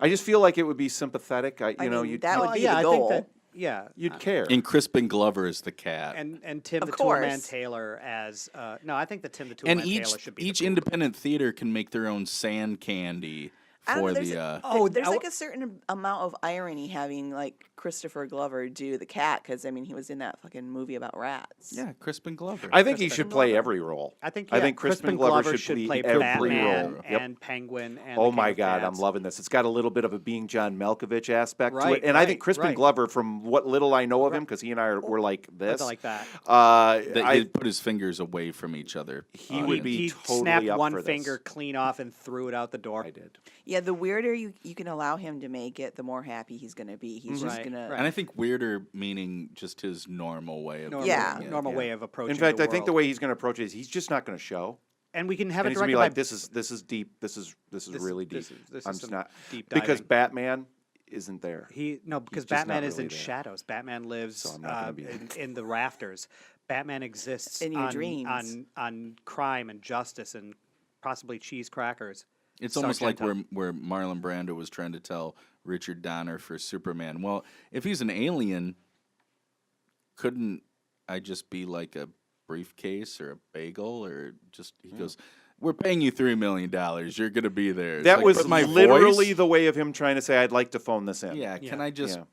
I just feel like it would be sympathetic. I mean, you'd, that would be yeah, the I think goal. that. Yeah, you'd care. And Crispin Glover is the cat. and Tim Of the Toolman course. Taylor as no, I think that Tim the And Toolman Taylor should be each the poop. independent theater can make their own sand candy I don't know, for there's the. there's like a certain amount of irony having like Christopher Glover do the cat because I mean he was in that fucking movie about rats. Yeah, Crispin Glover. I think he Crispin should play Glover. every role. I think Crispin Glover should play every Batman role. Yep. and Penguin. And Oh the King my of God, I'm Cats. loving this. It's got a little bit of a being John Malkovich aspect to Right, it, and I think right, Crispin right. Glover, from what little I know of him, because he and I were like this, Something like that. That he I, put his fingers away from each other. he would be He totally snapped up one for finger this. clean off and threw it out the door. I did. Yeah, the weirder you can allow him to make it, the more happy he's gonna be. He's just Right, gonna. right. And I think weirder meaning just his normal way of. Normal, Yeah. normal way of approaching. In fact, the I think the world. way he's going to approach it is he's just not going to show. and we can have And it he's going to directed be by like, this is deep. This is really deep. this I'm is just some not deep because diving. Batman isn't there. Because just not Batman is really in there. shadows. Batman lives So I'm not gonna be- in the rafters. Batman exists In your on, dreams. on crime and justice and possibly cheese crackers. It's almost like Sargento. where Marlon Brando was trying to tell Richard Donner for Superman. Well, if he's an alien, couldn't I just be like a briefcase or a bagel or just? He goes, "We're paying you $3 million. You're gonna be there." It's That like, was "But my literally voice?" the way of him trying to say, "I'd like to phone this in." Yeah, can Yeah. I just Yeah.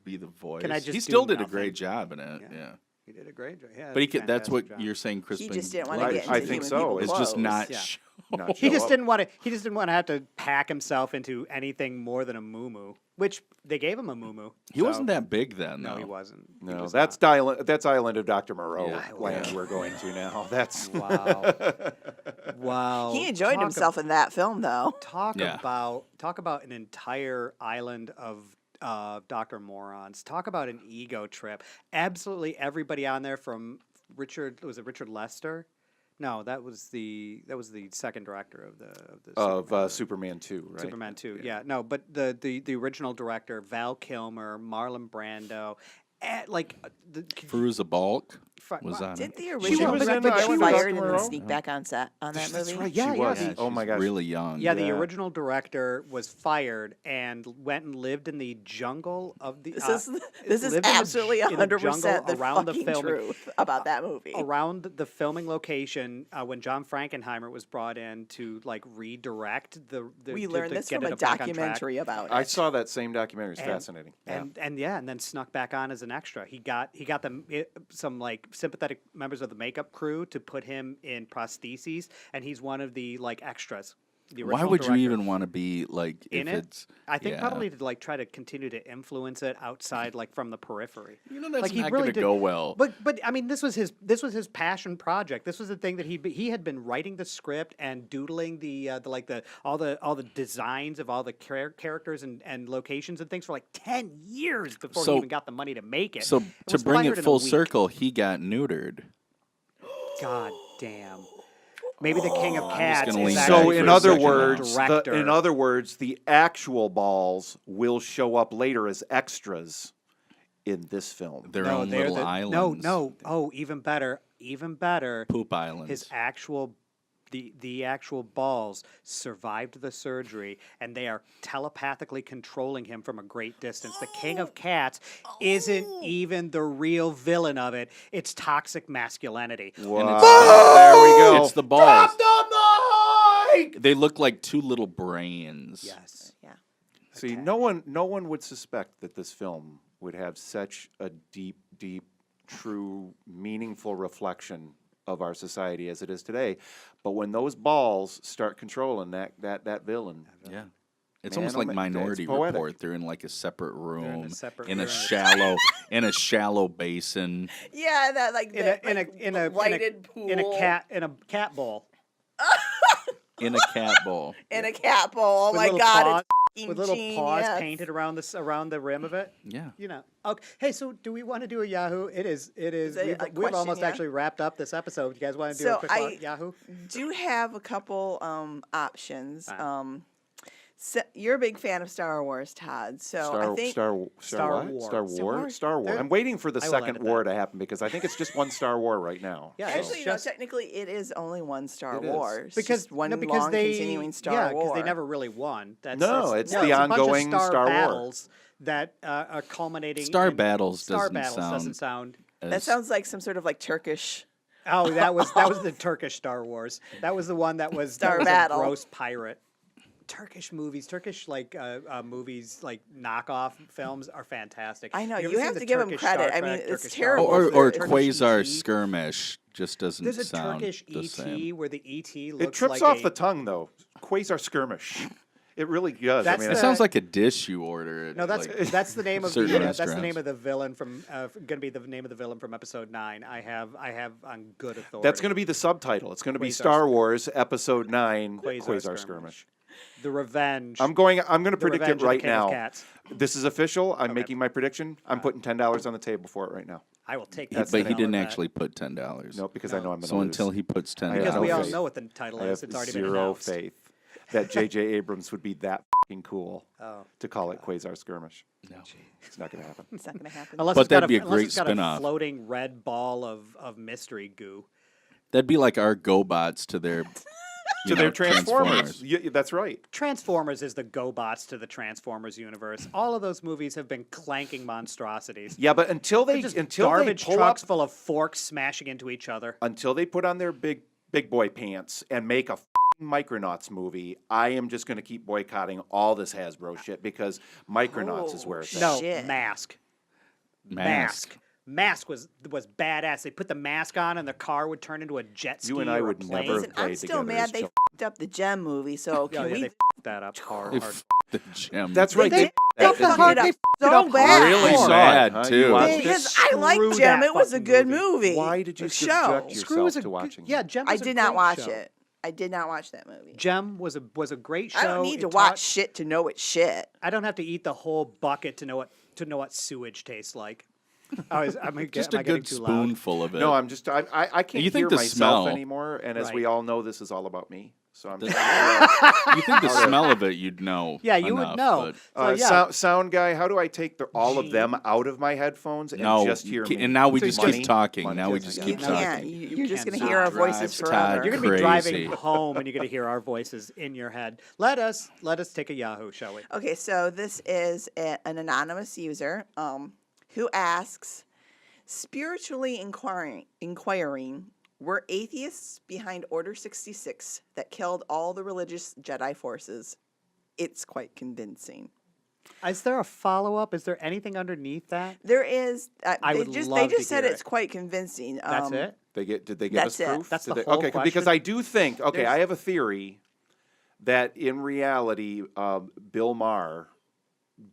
be the voice? Can I just he do still did a nothing? great job in it. Yeah. Yeah. He did a great job. Yeah, But he could, that's what fantastic job. you're saying, Crispin. just didn't wanna Glover get I into think human so. people It's It's just clothes. not. Yeah. Not He show just up. didn't want to. He just didn't want to have to pack himself into anything more than a muumuu, which they gave him a muumuu. He wasn't that big then. No, though. he wasn't. He No, was that's that's Island of Dr. Moreau Yeah. land we're going to now. That's not. Wow. He enjoyed Talk himself in that film, though. Talk Yeah. about an entire island of Dr. Morons. Talk about an ego trip. Absolutely everybody on there from Richard Lester? No, that was the second director of the Superman 2, right? Superman 2. Yeah. No, but the original director, Val Kilmer, Marlon Brando, Firuza Balk was on Did it. the She original was in director get Island of fired Dr. and Moreau? then sneak back on set on that That's movie? right. Yeah, she yeah, was. yeah. Oh my She's gosh. really young. Yeah, the Yeah. original director was fired and went and lived in the jungle of the. This is lived in the absolutely in the 100% the jungle around the fucking filming- truth about that movie. Around the filming location when John Frankenheimer was brought in to like redirect the We to learned this get from it a back on track. documentary about it. I saw that same documentary. It's And- fascinating. And then snuck back on as an extra. He got some like sympathetic members of the makeup crew to put him in prostheses, and he's one of the like extras. The Why original would you director. even want to be like In if it? it's? I think yeah. probably to like try to continue to influence it outside, like from the periphery. You know that's like, he not really going to did- go well. But I mean, this was his passion project. This was the thing that he had been writing the script and doodling all the designs of all the characters and locations and things for like 10 years before So- he even got the money to make it. So And to was bring fired it in a full week. circle, he got neutered. God damn. Maybe the King of just Cats. gonna is lean actually back So for in a other second now. words, director. in other words, the actual balls will show up later as extras in this film. Their No, own they're little the, islands. No. Oh, even better. Poop islands. His actual the actual balls survived the surgery, and they are telepathically controlling him from a great distance. The King of Cats isn't even the real villain of it. It's toxic masculinity. Wow. There we go. It's the balls. the mic! They look like two little brains. Yes. yeah. See, no one would suspect that this film would have such a deep, true, meaningful reflection of our society as it is today. But when those balls start controlling that villain, Yeah. It's Man, almost oh like man, Minority it's poetic. Report. They're in like a separate room, separate in a room. shallow basin. Yeah, that like In a lighted pool in a cat bowl. In a cat bowl. in a cat bowl. Oh With my little god, paws- it's with little paws genius. painted around the rim of it. Yeah. You know. Okay. Hey, so do we want to do a Yahoo? It is. Is it a We've question, almost yeah? actually wrapped up this episode. You guys want to do So a quick I- Yahoo? Do have a couple options. Fine. So you're a big fan of Star Wars, Todd. So I think Star what? Wars. Star War. Wars? Star War. There- I'm waiting for the I will second edit war that. to happen because I think it's just one Star War right now. Yeah, So- actually, it's just- technically, it is only one Star It is. Wars. because just one because long they continuing Star yeah, War. they never really won. That's, No, that's, it's no, the a bunch of ongoing Star War. battles that are culminating. Star in- Battles Star doesn't Battles sound doesn't sound. That as- sounds like some sort of like Turkish. Oh, that was the Turkish Star Wars. That was the one that was Star that was Battle. a gross pirate. Turkish movies, movies like knockoff films are fantastic. I know, ever you seen have the to give 'em Turkish credit. Star I mean, Trek, it's Turkish Star terrible Wars, Or Turkish Quasar ET? Skirmish just doesn't There's a sound Turkish the ET same. where the ET looks It trips like off a, the tongue, though. Quasar Skirmish. It really does. That's I mean, It the- sounds like a dish you order. At, No, that's like, that's the name of certain that's the name restaurants. of the villain from going to be the name of the villain from episode 9. I have on good authority. that's going to be the subtitle. It's going to be Quasar Star Wars Episode 9, Quasar Quasar Skirmish. Skirmish. the revenge. I'm going to the predict Revenge it of the right King of now. Cats. This is official. I'm making my prediction. I'm putting $10 on the table for it right now. I will take that. That's but he $10 didn't bet. actually put $10. Nope, because I know I'm going to So lose. until he puts $10, Because we all faith. know what the title I is. have It's already been zero announced. faith that J.J. Abrams would be that fucking cool to call it Quasar Skirmish. No. It's not going to happen. It's not going to happen. Unless But it's got that'd be a unless great it's got spin-off. a floating red ball of mystery goo. That'd be like our GoBots to their To their Transformers. That's right. Transformers is the GoBots to the Transformers universe. All of those movies have been clanking monstrosities. Yeah, but until They're they just until they garbage pull trucks up, full of forks smashing into each other. until they put on their big boy pants and make a Micronauts movie, I am just going to keep boycotting all this Hasbro shit because Micronauts is where it's at. No, Shit. Mask. mask. Mask was badass. They put the mask on and the car would turn into a jet ski. You and I or a would plane. never Listen, I'm played still together mad as they children. f***ed up the Gem movie, so Yeah, can we... they f***ed that up hard. They hard. f***ed the gem. That's right. They They f***ed up the They f***ed so up bad. really You saw it, bad, huh? You too. watched it? Because I like Screw Gem. that It was a fucking good movie. movie. Why did you The subject show. yourself Screw was a to good- watching Yeah, it? Gem I was a did not great watch show. it. I did not watch that movie. Gem was a great show. I don't need It to taught- watch shit to know it's shit. I don't have to eat the whole bucket to know what sewage tastes like. Just a good spoonful of it. No, I'm just I can't You think hear the myself smell- anymore, and as Right. we all know, this is all about me. So I'm. You think the smell of it, you'd know. Yeah, you enough, would know. but- So, yeah. Sound guy, how do I take all of them out of my headphones and No, just hear me? and now we So just money- keep talking. money Now we doesn't just get keep You it. can't. talking. You're just going to cannot hear our drive voices Todd forever. You're going to be Crazy. driving home and you're going to hear our voices in your head. Let us take a Yahoo, shall we? Okay, so this is an anonymous user who asks, spiritually inquiring, were atheists behind Order 66 that killed all the religious Jedi forces? It's quite convincing. Is there a follow-up? Is there anything underneath that? There is. I they would just love they to just said hear it's it. quite convincing. That's it? Did they give That's us it. proof? That's Did the they- whole okay, because question? I do think. Okay, There's- I have a theory that in reality, Bill Maher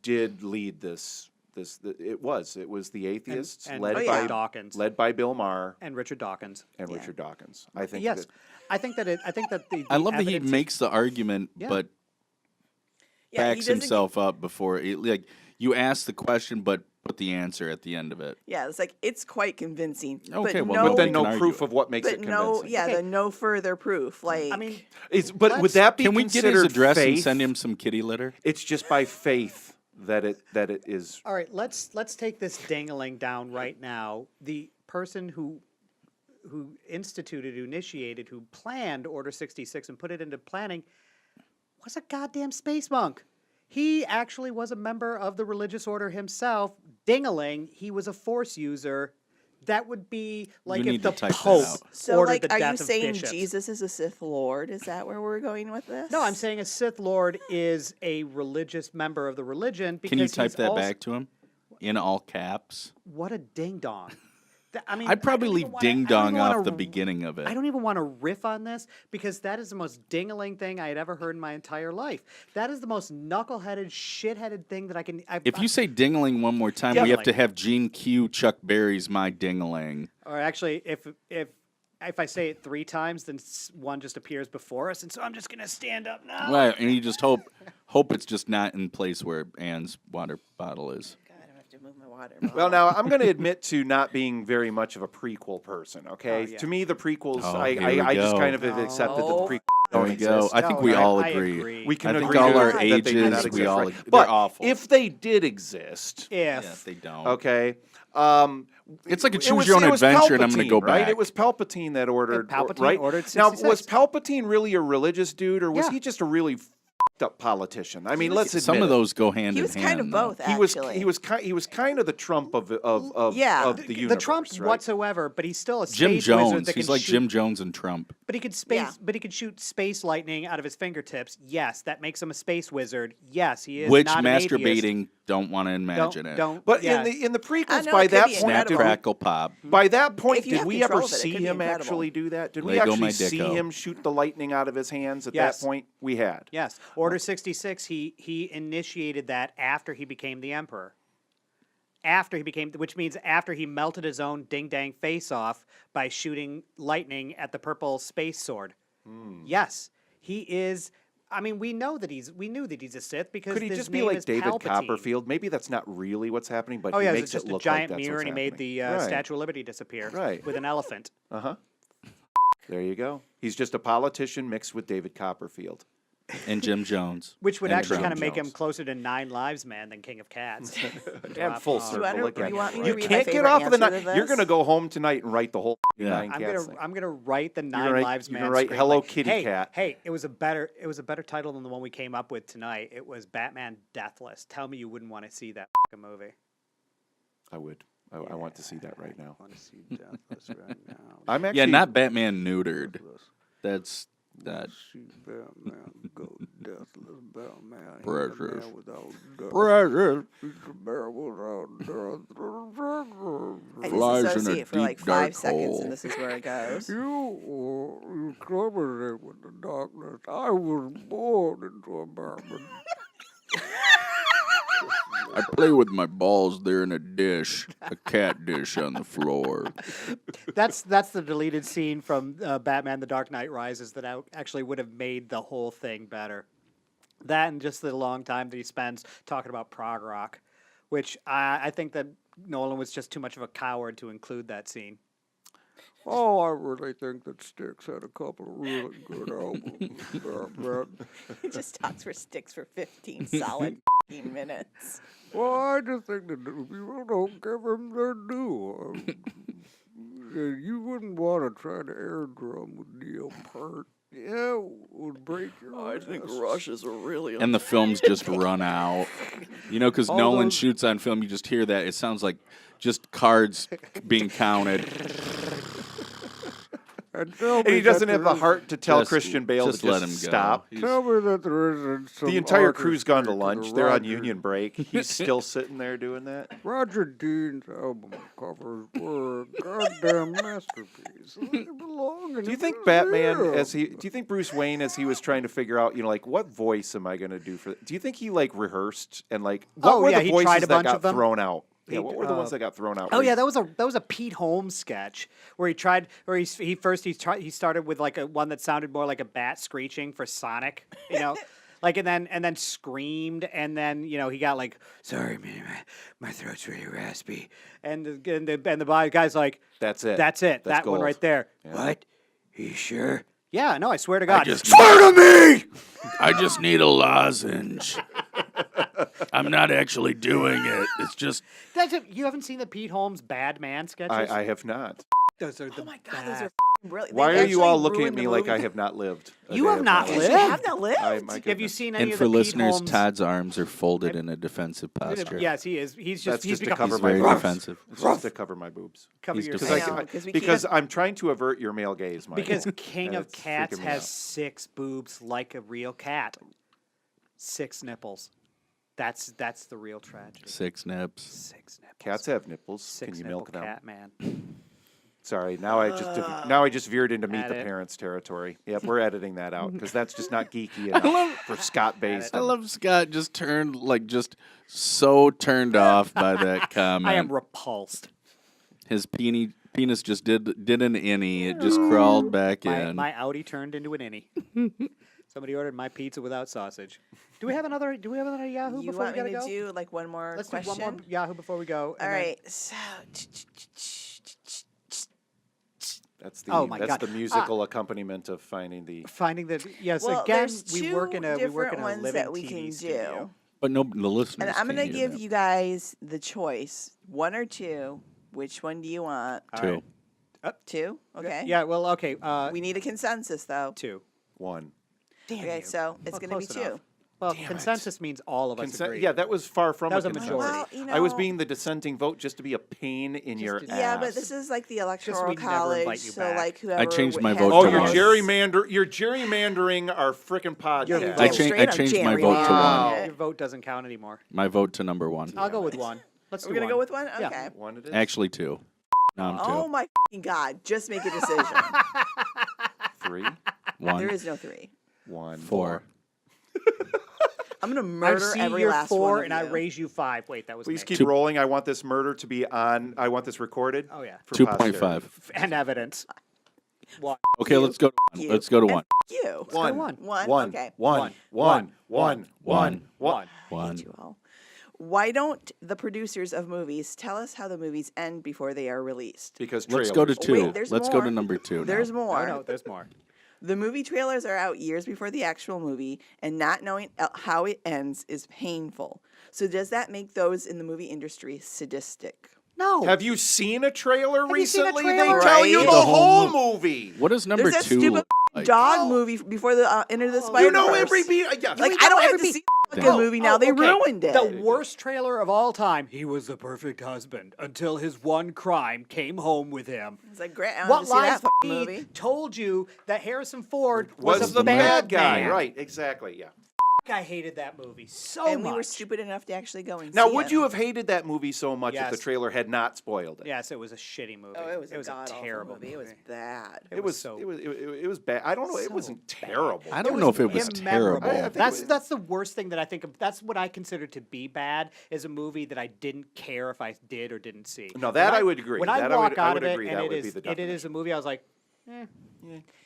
did lead this. It was the atheists and led Oh, by yeah. Dawkins. led by Bill Maher And Richard Dawkins. and Yeah. Richard Dawkins. I think. Yes. that- I think that the I love that he evidence- makes the argument, Yeah. but Yeah, he backs doesn't himself up before. Like you ask the question, but put the answer at the end of it. Yeah, it's like it's quite convincing. Okay, but well, no, But then we no can proof argue of what makes but it no, convincing. yeah, Okay. the no further proof. Like, I mean, But would that be Can we get considered his address faith? and send him some kitty litter? It's just by faith that it is. all right, let's take this dangling down right now. The person who initiated, who planned Order 66 and put it into planning was a goddamn space monk. He actually was a member of the religious order himself. Ding-a-ling, he was a force user. That would be like You if need the to type that Pope out. so ordered like, the are death you of saying bishops. Jesus is a Sith Lord? Is that where we're going with this? No, I'm saying a Sith Lord is a religious member of the religion because Can you type he's that also- back to him in all caps? What a ding dong. I mean, I'd probably I don't leave even wanna- ding I don't dong even wanna off the r- beginning of it. I don't even want to riff on this because that is the most dingling thing I had ever heard in my entire life. That is the most knuckleheaded, shitheaded thing that I can. If you say dingling one more time, we have Definitely. to have Gene Q. Chuck Berry's "My Dingling." or actually, if I say it 3 times, then one just appears before us, and so I'm just gonna stand up now. Right, and you just hope it's just not in place where Anne's water bottle is. God, I have to move my water. Well, now I'm going to admit to not being very much of a prequel person. Okay, yeah. To me, the prequels, Oh, I here we just go. kind of have accepted that the Oh. prequels There don't we go. exist. I think we No, all I agree. agree. We can I think agree all to our that they did ages, not we exist, all right? they're But awful. if they did exist, If Yes, they don't. okay. It's like a it choose was- your own it was adventure, and I'm going to go Palpatine, right? back. It was Palpatine that ordered. Palpatine right? ordered Now, 66. was Palpatine really a religious dude, or was Yeah. he just a really politician. I mean, let's admit Some of it. those go hand He in was hand. kind of though. both, He was actually. he was kind of the Trump of Yeah. of the universe. the Trump right? whatsoever, but he's still a Jim space wizard Jones. that He's can like shoot, Jim Jones and Trump. But he could Yeah. but he could shoot space lightning out of his fingertips. Yes, that makes him a space wizard. Yes, he is. Which not an atheist. masturbating, don't want to imagine it. Don't. But yeah. in the prequels, know by it could that be point, Snap, incredible. crackle, pop. by that point, If you did have we control ever of it, it see could be him incredible. actually do that? Did we Lego actually my see dicko. him shoot the lightning out of his hands at Yes. that point? We had. Yes, Order 66. He initiated that after he became the emperor. Which means after he melted his own ding dang face off by shooting lightning at the purple space sword. Yes, he is. I mean, we knew that he's a Sith because Could he his just be name like is David Palpatine. Copperfield? Maybe that's not really what's happening, but Oh he yeah, makes it's just it a look giant like that's mirror, what's and he made the happening. Right. Statue of Liberty disappear Right. with an elephant. There you go. He's just a politician mixed with David Copperfield. And Jim Jones. Which would And actually Trump. kind of make him Jones. closer to 9 Lives Man than King of Cats. And full off. circle Do again. you want me to You read my can't get favorite off of the answer nine. to You're this? gonna go home tonight and write the whole Nine I'm Cats gonna thing. I'm gonna write the 9 write- Lives you're Man. gonna write screenplay. Hello Kitty hey, Cat. Hey, it was a better title than the one we came up with tonight. It was Batman Deathless. Tell me you wouldn't want to see that movie. I would. I want to see that right now. I want to see Deathless right now. I'm actually Yeah, not Batman neutered. That's that. Precious. Precious. I Flies in a disassociate for like deep, 5 dark seconds, hole. and this is where it goes. You covered it with the darkness. I was born into a bourbon. I play with my balls there in a dish, a cat dish on the floor. That's the deleted scene from Batman: The Dark Knight Rises that actually would have made the whole thing better. That and just the long time that he spends talking about prog rock, which I think that Nolan was just too much of a coward to include that scene. Oh, I really think that Styx had a couple of really good albums. He just talks for Sticks for 15 solid minutes. Well, I just think that people don't give him their due. You wouldn't want to try to air drum with Neil Peart. Yeah, it would break your wrists. is a really. And the films just run out. You know, because All Nolan those- shoots on film, you just hear that. It sounds like just cards being counted. And tell And me he doesn't that have there the heart to tell Just- Christian Bale just to just let him go. stop. He's- Tell me that there isn't some The entire artistry crew's gone to the lunch. They're on Roger- union break. He's still sitting there doing that. Roger Dean's album covers were a goddamn masterpiece. They belong in Do you a think Batman, museum. do you think Bruce Wayne, as he was trying to figure out, like, what voice am I going to do for? Do you think he like rehearsed and like what Oh, were yeah, the he voices tried a that bunch got of them. thrown out? Yeah, He- what were the ones that got thrown out? Oh Where yeah, he- that was a Pete Holmes sketch where he started with like one that sounded more like a bat screeching for Sonic, you know, like and then screamed and then he got like sorry man my throat's really raspy and the guy's like That's it. that's it That's that one gold. right there. Yeah. What? You sure? Yeah, no, I swear to God. Swear to me! I just need a lozenge. I'm not actually doing it. It's just You haven't seen the Pete Holmes Bad Man sketches? I have not. Those are the Oh my God, those best. are brilliant. Why They are you all actually looking at ruined me the like I movie. have not lived? a You day have of not my lived? life? You have not lived? My Have you goodness. seen any and of for the Pete listeners, Holmes? Todd's arms are folded in a defensive posture. Yes, he is. He's That's he's just to become cover He's my very boobs. defensive. It's just to cover my boobs. cover he's your Because I know, face. because we I'm trying to avert your male gaze, Michael. Because King of That's Cats freaking me has out. 6 boobs like a real cat. 6 nipples. That's the real tragedy. 6 nips. 6 nipples. Cats have nipples. 6 Can you nipple milk them? cat man. Sorry, now I just veered into meet the Edit. parents territory. Yep, we're editing that out because that's just not geeky enough for Scott Bays. I love Scott just turned so turned off by that comment. I am repulsed. His penis just did an innie. It just crawled back in. My Audi turned into an innie. Somebody ordered my pizza without sausage. Do we have another Yahoo You before want we me gotta to go? do like one more Let's question? do one more Yahoo before we go. All and then- right. So, That's the Oh my that's God. the musical accompaniment of finding the. Finding that yes, well, again there's we two work in a different living ones that we TV can studio. do. But no, the listeners. And I'm going to can't hear give that. you guys the choice, 1 or 2. Which one do you want? All Two. right. 2? Okay. Yeah, well, okay. We need a consensus, though. 2. 1. Damn Okay, you. so it's Well, going to be close 2. enough. Well, Damn it. consensus means all of us agree. Yeah, that was far from That was a consensus. majority. Well, I was being the dissenting vote just to be a pain in your ass. Yeah, but this is like the electoral we never college, invite you so back. like whoever changed my has vote the Oh, to you're one. you're gerrymandering our frickin' podcast. I Straight up changed my vote to gerrymandering. one. Your vote doesn't count anymore. My vote to number one. I'll go with one. Let's We're do gonna one. go with one. Yeah. Okay. One it is. Actually, two. No, I'm two. Oh my f***ing God! Just make a decision. 3, One, There is no 3. 1, 4. I'm gonna I murder see every your last 4 one of and I you. raise you 5. Wait, that was Please me. keep rolling. I want this murder to be on. I want this recorded. Oh yeah, for 2.5. and evidence. One. Okay, let's go to one. You. Let's go to And one. You. One. One. Okay. One. One. I One. hate you all. Why don't the producers of movies tell us how the movies end before they are released? Because Let's go to trailers. two. Wait, there's Let's go more. to number 2. There's now. more. No, there's more. The movie trailers are out years before the actual movie, and not knowing how it ends is painful. So does that make those in the movie industry sadistic? No. Have you seen a trailer you seen a recently? trailer? They tell you Right? the The whole whole movie. What is number There's that 2? stupid like? dog movie before the Enter the Spider-Verse. You know every beat. Yeah. Like, You I know don't have every to beat. see the fucking movie now. They okay. ruined it. The worst trailer of all time. He was the perfect husband until his one crime came home with him. It's like, great. I What want to see that lies fucking movie. told you that Harrison Ford was, was a the bad guy? man. Right. Exactly. Yeah. I hated that movie so And much. we were stupid enough to actually go and Now, see would it. you have hated that movie so much if the Yes. trailer had not spoiled it? Yes, it was a shitty movie. Oh, it was a god-awful terrible movie. It was bad. It was bad. I don't know. It so wasn't bad. terrible. I don't know if it was Immemorable. terrible. I think That's the worst thing that I think of. That's what I consider to be bad, is a movie that I didn't care if I did or didn't see. No, that When I would agree. When That I I walk would- I out would of it agree. and That it would is be the it is a movie, I was like,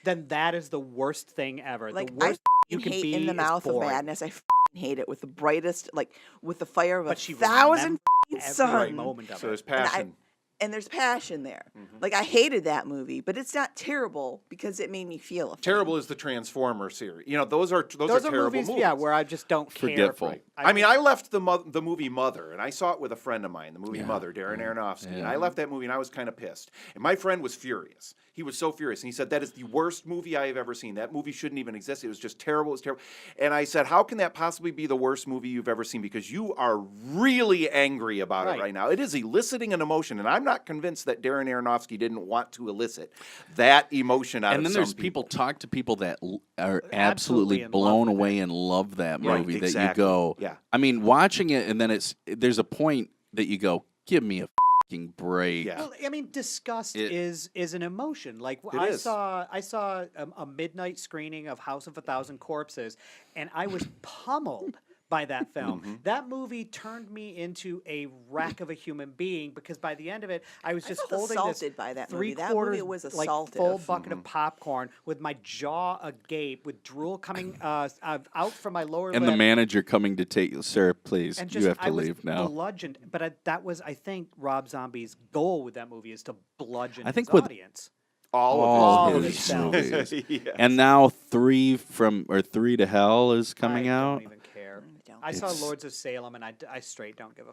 then that is the worst thing ever. Like, the worst you I can hate be In the is Mouth of boring. Madness. I hate it with the brightest, like, with the fire of But a she thousand every suns. moment of So it. there's passion. And there's passion there. Mm-hmm. Like, I hated that movie, but it's not terrible because it made me feel a thing. Terrible is the Transformer series. You know, those are Those are terrible movies, yeah, where I just don't care. Forgetful. I mean, I left the movie Mother, and I saw it with a friend of mine, the movie Mother, Darren Aronofsky, and I left that movie, and I was kind of pissed. And my friend was furious. He was so furious, and he said, that is the worst movie I have ever seen. That movie shouldn't even exist. It was just terrible. It was terrible. And I said, how can that possibly be the worst movie you've ever seen? Because you are really angry about it right now. It is eliciting an emotion, and I'm not convinced that Darren Aronofsky didn't want to elicit that emotion out of And then some there's people talk to people that are Absolutely absolutely in love blown with away and love that Right, movie. That you exactly. go, Yeah. I mean, watching it and then there's a point that you go, give me a fucking break. Yeah. Well, I mean, disgust It- is an emotion. Like It I is. saw a midnight screening of House of a Thousand Corpses, and I was pummeled by that film. Mm-hmm. That movie turned me into a wreck of a human being because by the end of it, I was just felt holding this assaulted by that movie. That 3/4 movie was like assaultive. full bucket of popcorn with my jaw agape, with drool coming out from my lower And lip. the manager coming to take, sir, please, And you just, have to I was leave now. bludgeoned. But that was, I think, Rob Zombie's goal with that movie is to bludgeon I think his with audience. All All of of his his movies. Yes. And now 3 to Hell is coming I out. don't even care. don't. I saw It's- Lords of Salem, and I straight don't give a.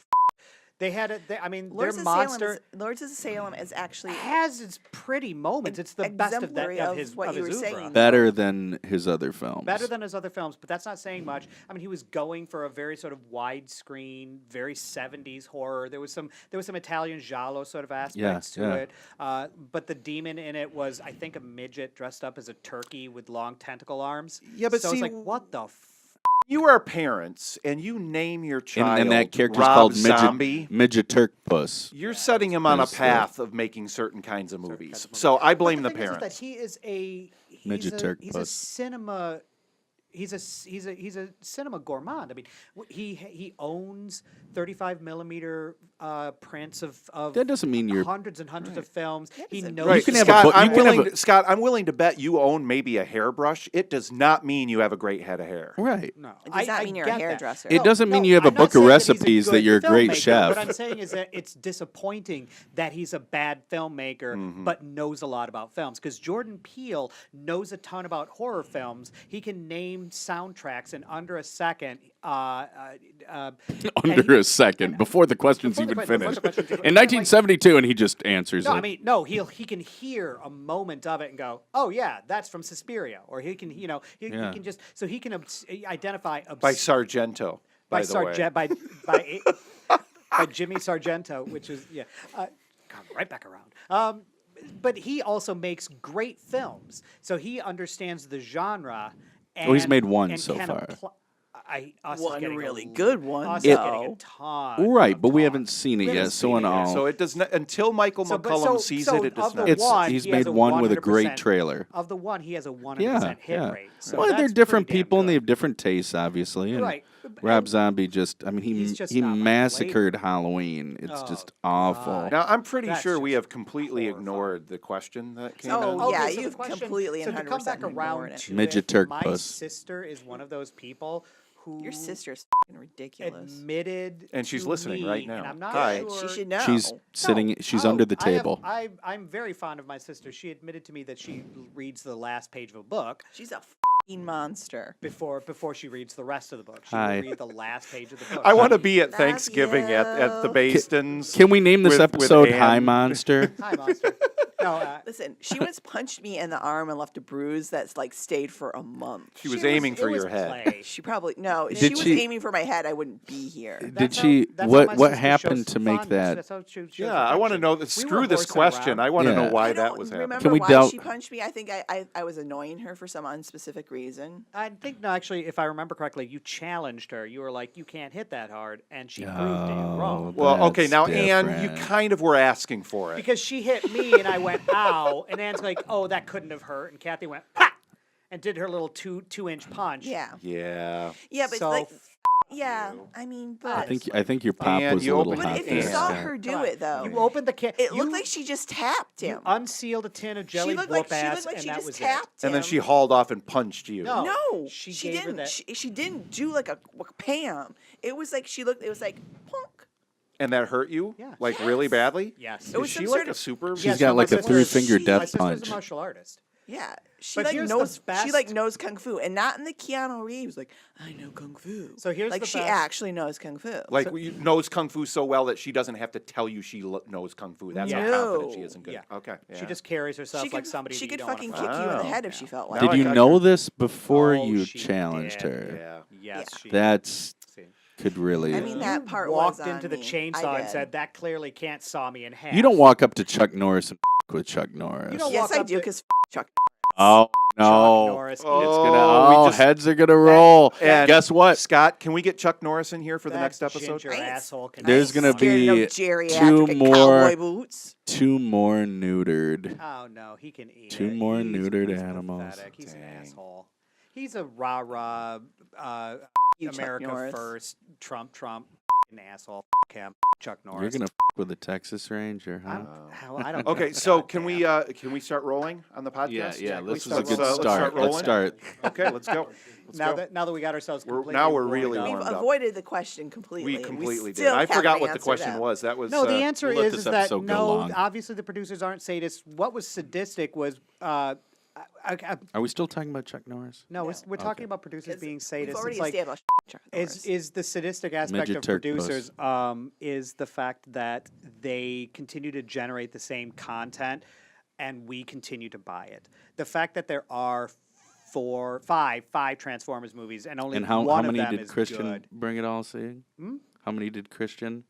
They had it. I mean, Lords their of monster Lords of Salem is actually has its pretty moments. It's the best of that exemplary of of his what of you his were oeuvre. saying. Better than his other films. Better than his other films, but that's not saying much. I mean, he was going for a very sort of widescreen, very 70s horror. There was some Italian giallo sort of aspects to yeah. it. But the demon in it was, I think, a midget dressed up as a turkey with long tentacle arms. Yeah, but so see, it's like, what the You are parents, and you name your child and that character's Rob called Zombie. Midget Turk Puss. You're setting him on a There's, path of making certain kinds of movies. So I blame the thing is that parents. he is a Midget Turk he's a Puss. cinema. He's a cinema gourmand. I mean, he owns 35 millimeter prints of That doesn't mean you're hundreds and hundreds of films. He knows Right, You can have Scott, a book- you I'm can have willing. a- Scott, I'm willing to bet you own maybe a hairbrush. It does not mean you have a great head of hair. right. No, It does not mean you're a get that. hairdresser. It doesn't mean No, you have a I'm not book of saying that he's a recipes that good you're a great filmmaker. chef. What I'm saying is that it's disappointing that he's a bad filmmaker but knows a lot about films. Because Jordan Peele knows a ton about horror films. He can name soundtracks in under a second. Under a second, before the question's before the even que- before the finished. question's even- In 1972, and he just answers No, it. I mean, no. He can hear a moment of it and go, "Oh yeah, that's from Suspiria," or he can, he Yeah. can just so he can identify By Sargento, by the way. by Jimmy Sargento, which is come right back around. But he also makes great films, so he understands the genre. And, he's made one and so can far. Us is One getting really a, good one, Us is getting though. a ton. Right, of but we talk. haven't seen it We yet. haven't So seen in it yet. all, So it does not until Michael McCallum sees it. It does of the not. It's- one, he's he has made a one with a 100% great trailer. Of the one, he has a 100% Yeah, hit yeah. rate. So Well, they're that's different pretty damn people and they good. have different tastes, obviously. And Right. Rob And- Zombie just, I mean, He's just he not my massacred Halloween. It's Oh, just awful. Now I'm pretty That's sure we just have completely horrifying. ignored the question that came Oh, in. Okay, yeah, so the you've question- completely so and to come back 100% around ignored it. to Midget it, Turk my puss. sister is one of those people who Your sister's ridiculous. admitted And she's to listening me, right now. and I'm not Hi. sure. She should know. She's sitting, she's under the table. I'm very fond of my sister. She admitted to me that she reads the last page of a book She's a monster. before she reads the rest of the book. She Hi. will read the last page of the book. I want to be at Love Thanksgiving at the you. Bastons. Can we name this with episode Ann. High Monster? Hi, monster. No, Listen, she once punched me in the arm and left a bruise that's like stayed for a month. She was aiming for it was your head. play. She probably no. Did She was she- aiming for my head. I wouldn't be here. Did That's she? how- that's how my What sister happened shows to make fondness. that? That's how she shows Yeah, I want to affection. know. We were Screw this horsing question. around. I want to Yeah. know why I that don't was remember happening. we why delve- she punched me. I think I was annoying her for some unspecific reason. I think no, actually, if I remember correctly, you challenged her. You were like, "You can't hit that hard," and she proved it Oh, wrong. Well, okay, That's now Ann, you different. kind of were asking for it. Because she hit me and I went, ow. And Ann's like, oh, that couldn't have hurt. And Kathy went, ha! And did her little two-inch punch. Yeah, Yeah. yeah, but So, like, yeah. I mean, but I think your pop And was you a little opened hot but if there. you saw Yeah. her do Come on. it though, You opened the can. it looked like she just tapped you him. unsealed a tin of jelly She looked whoop like ass, she and that just was tapped him. And then she hauled off and punched you. No. No, She she gave her didn't. that- She didn't do like a Pam. It was like she looked. It was like punk. And that hurt you? Yeah. Like really badly? Yes. It was Is some she sort like a of- super? She's Yes, got no, like my a sister's- three-finger she- death My sister's punch. a martial artist. Yeah, she But like here's the knows. She like best- knows kung fu, and not in the Keanu Reeves. Like I know kung fu. So here's like the she best- actually knows kung fu. Like you knows kung fu so well that she doesn't have to tell you she knows kung fu. That's how confident she No. is in good. Yeah. Okay. She yeah. just carries herself she like could, somebody she that you could don't wanna fucking fuck kick you in the Oh. head if she felt like. Now Did I you got know you. this before Oh, you she challenged did. her? Yeah. Yes, Yeah. she That's See. could really. I mean, that part walked was on into the me. chainsaw I and did. said, that clearly can't saw me in half. You don't walk up to Chuck Norris and with Chuck Norris. You don't Yes, walk I up do to- because Chuck. Oh Chuck no! Norris. It's gonna. Oh, we Oh, just- heads are gonna roll. And Guess what? Scott, can we get Chuck Norris in here for the That next episode? ginger I ain't- asshole can There's be gonna seen. Scared of no be geriatric two more- cowboy boots. Two more neutered. Oh no, he can eat Two it. more He's neutered animals. pathetic. He's an Dang. asshole. He's a rah-rah, You, Chuck America Norris. first, Trump, an asshole, him, Chuck Norris. You're gonna with a Texas Ranger, huh? I don't Okay, give a so can we goddamn. start rolling on the podcast? This is start a good rolling? Let's start start. rolling. Let's start. Okay, let's go. Let's now go. that we got ourselves completely now we're warmed really up. We've warmed up. avoided the question completely. We completely did. still I forgot haven't what the answered question that. was. That was No, the answer we'll let is this that episode go no. long. Obviously, the producers aren't sadists. What was sadistic was. Are we still talking about Chuck Norris? No, we're talking about producers 'Cause being We've sadists. already It's like established Chuck Norris. is the sadistic aspect Midget of Turk producers is the fact that they continue to generate the same content, and we continue to buy it. The fact that there are five Transformers movies, and only And how one many of them did is Christian good. bring it all seeing? How many did Christian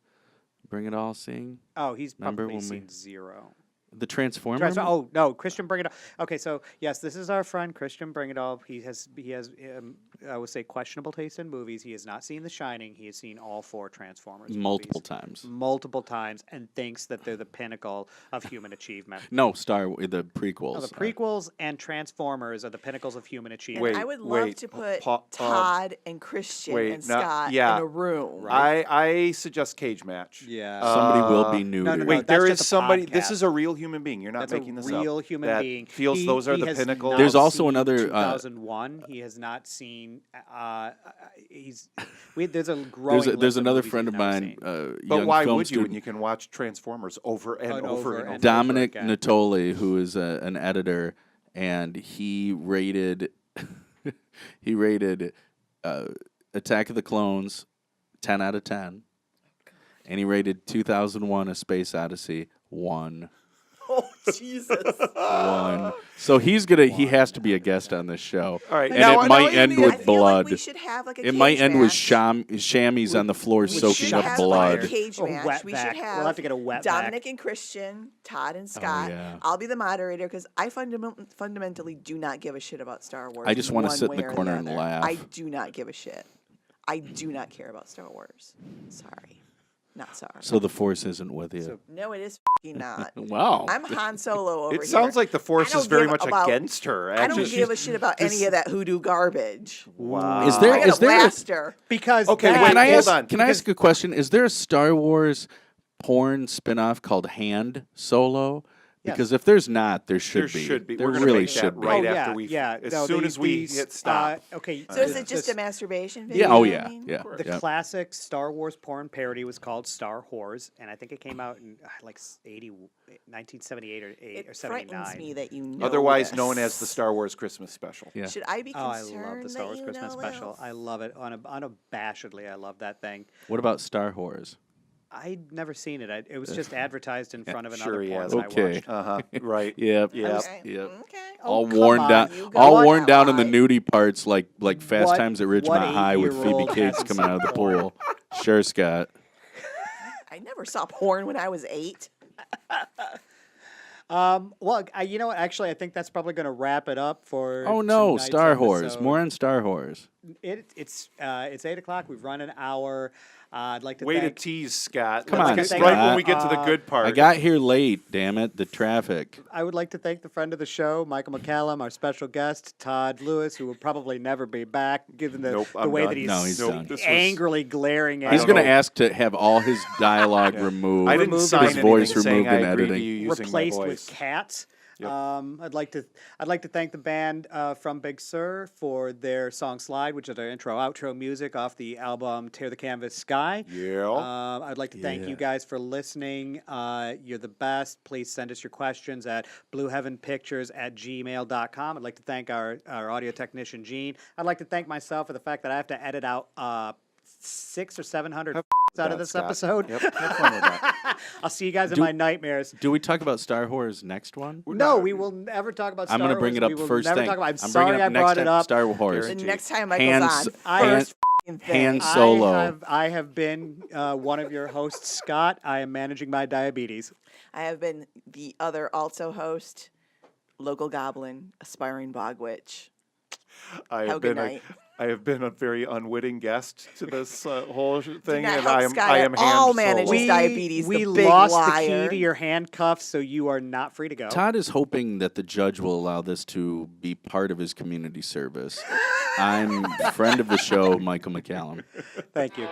bring it all seeing? Oh, he's Remember probably when we- seen zero. The Transformer. Oh no, Christian Bring It All. Okay, so yes, this is our friend Christian Bring It All. He has I would say questionable taste in movies. He has not seen The Shining. He has seen all 4 Transformers multiple movies. times. Multiple times, and thinks that they're the pinnacle of human achievement. No, the prequels. No, the prequels and Transformers are the pinnacles of human achievement. Wait, I would love wait, to put pa- Todd and Christian wait, and no, Scott yeah. in a room. I suggest cage match. Yeah. Somebody will be neutered. no, Wait, that's there just is a somebody. This podcast. is a real human being. You're not That's making a this real up. human that being. Feels those are He the has pinnacle. not There's also seen another, 2001. He has not seen. There's a growing. There's list of another movies friend he's of never mine, seen. But young why film would you when student, you can watch Transformers over and And over over and over? and Dominic again. Natoli, who is an editor, and he rated Attack of the Clones, 10 out of 10. And he rated 2001: A Space Odyssey 1. Oh, Jesus. 1. So he has to be a guest on this show. All right. And Now- it might end I with feel blood. like we should have like a It might cage end with match. chamois on the floor We soaking should up have blood. Like a cage A match. wet We vac. should have We'll have to get a wet Dominic vac. and Christian, Todd and Scott. yeah. I'll be the moderator because I fundamentally do not give a shit about Star Wars. I just wanna one sit in the way or corner and other. laugh. I do not give a shit. I do not care about Star Wars. Sorry. Not sorry. So the Force isn't with you. No, it is f***ing not. Wow. I'm Han Solo over here. It sounds like the Force I don't is very give much about- against her. I don't Actually, give a shit about any of that hoodoo garbage. Wow. Is there- I got is a there a- blaster. Because Okay, that wait, Can I hold ask? on. Can I ask a question? Is there a Star Wars porn spinoff called Hand Solo? Yes. Because if there's not, there should There be. should be. There We're gonna really make should that be. right oh, after yeah, we. yeah. As No, soon as we hit stop. Okay. So is it just a this- masturbation video? Yeah. Oh I yeah. mean? Yeah. The yeah. classic Star Wars porn parody was called Star Whores, and I think it came out in like 1978 or It 79. frightens me that you know Otherwise this. known as the Star Wars Christmas special. Yeah. Should I be Oh, I concerned love the Star Wars that you Christmas know special. this? I love it unabashedly. I love that thing. What about Star Whores? I'd never seen it. It was just advertised in front of Sure another he porn has. that Okay. I watched. Uh huh. Right. Yep. Yep. Okay. Yep. Okay. All come worn on, down, you go all on worn that down in the lie. nudie parts, like Fast What- Times at what Ridgemont High with Phoebe 8-year-old Cates hasn't coming out of the seen porn? pool. Sure, Scott. I never saw porn when I was 8. Well, you know what? Actually, I think that's probably going to wrap it up for. Oh no, tonight's Star Whores. episode. More on Star Whores. It's 8:00. We've run an hour. I'd like to Way to thank. tease, Scott. Come Let's on, get Scott. right when we get to the Uh, good part. I got here late. Damn it, the traffic. I would like to thank the friend of the show, Michael McCallum, our special guest, Todd Lewis, who will probably never be back, given the, Nope, the I'm way done. that he's, No, he's done. This was- angrily glaring at He's don't going to know. ask to have all his dialogue removed. I didn't removed sign his voice anything saying removed I in agree to editing. you using my replaced with voice. cats. Yep. I'd like to thank the band From Big Sur for their song "Slide," which is our intro outro music off the album "Tear the Canvas Sky." Yeah. I'd like to thank you guys for listening. You're the best. Please send us your questions at blueheavenpictures@gmail.com. I'd like to thank our audio technician, Gene. I'd like to thank myself for the fact that I have to edit out 600 or 700 out of this Scott. episode. Yep. Have fun with that. I'll see you guys in my nightmares. Do we talk about Star Wars next one? No, we will never talk about Star I'm going to bring Wars. it up We will first never thing. talk about, I'm bringing sorry up I next brought time it up. Star Wars. The next time Michael's Hands- on, I- first f***ing thing. Hands- Solo. I have been one of your hosts, Scott. I am managing my diabetes. I have been the other also host, local goblin, aspiring bog witch. I Have a have good been night. I have been a very unwitting guest to this whole thing, not and help I am Scott I at am all hand manage solo. his diabetes, We the big lost the liar. key to your handcuffs, so you are not free to go. Todd is hoping that the judge will allow this to be part of his community service. I'm friend of the show, Michael McCallum. Thank you.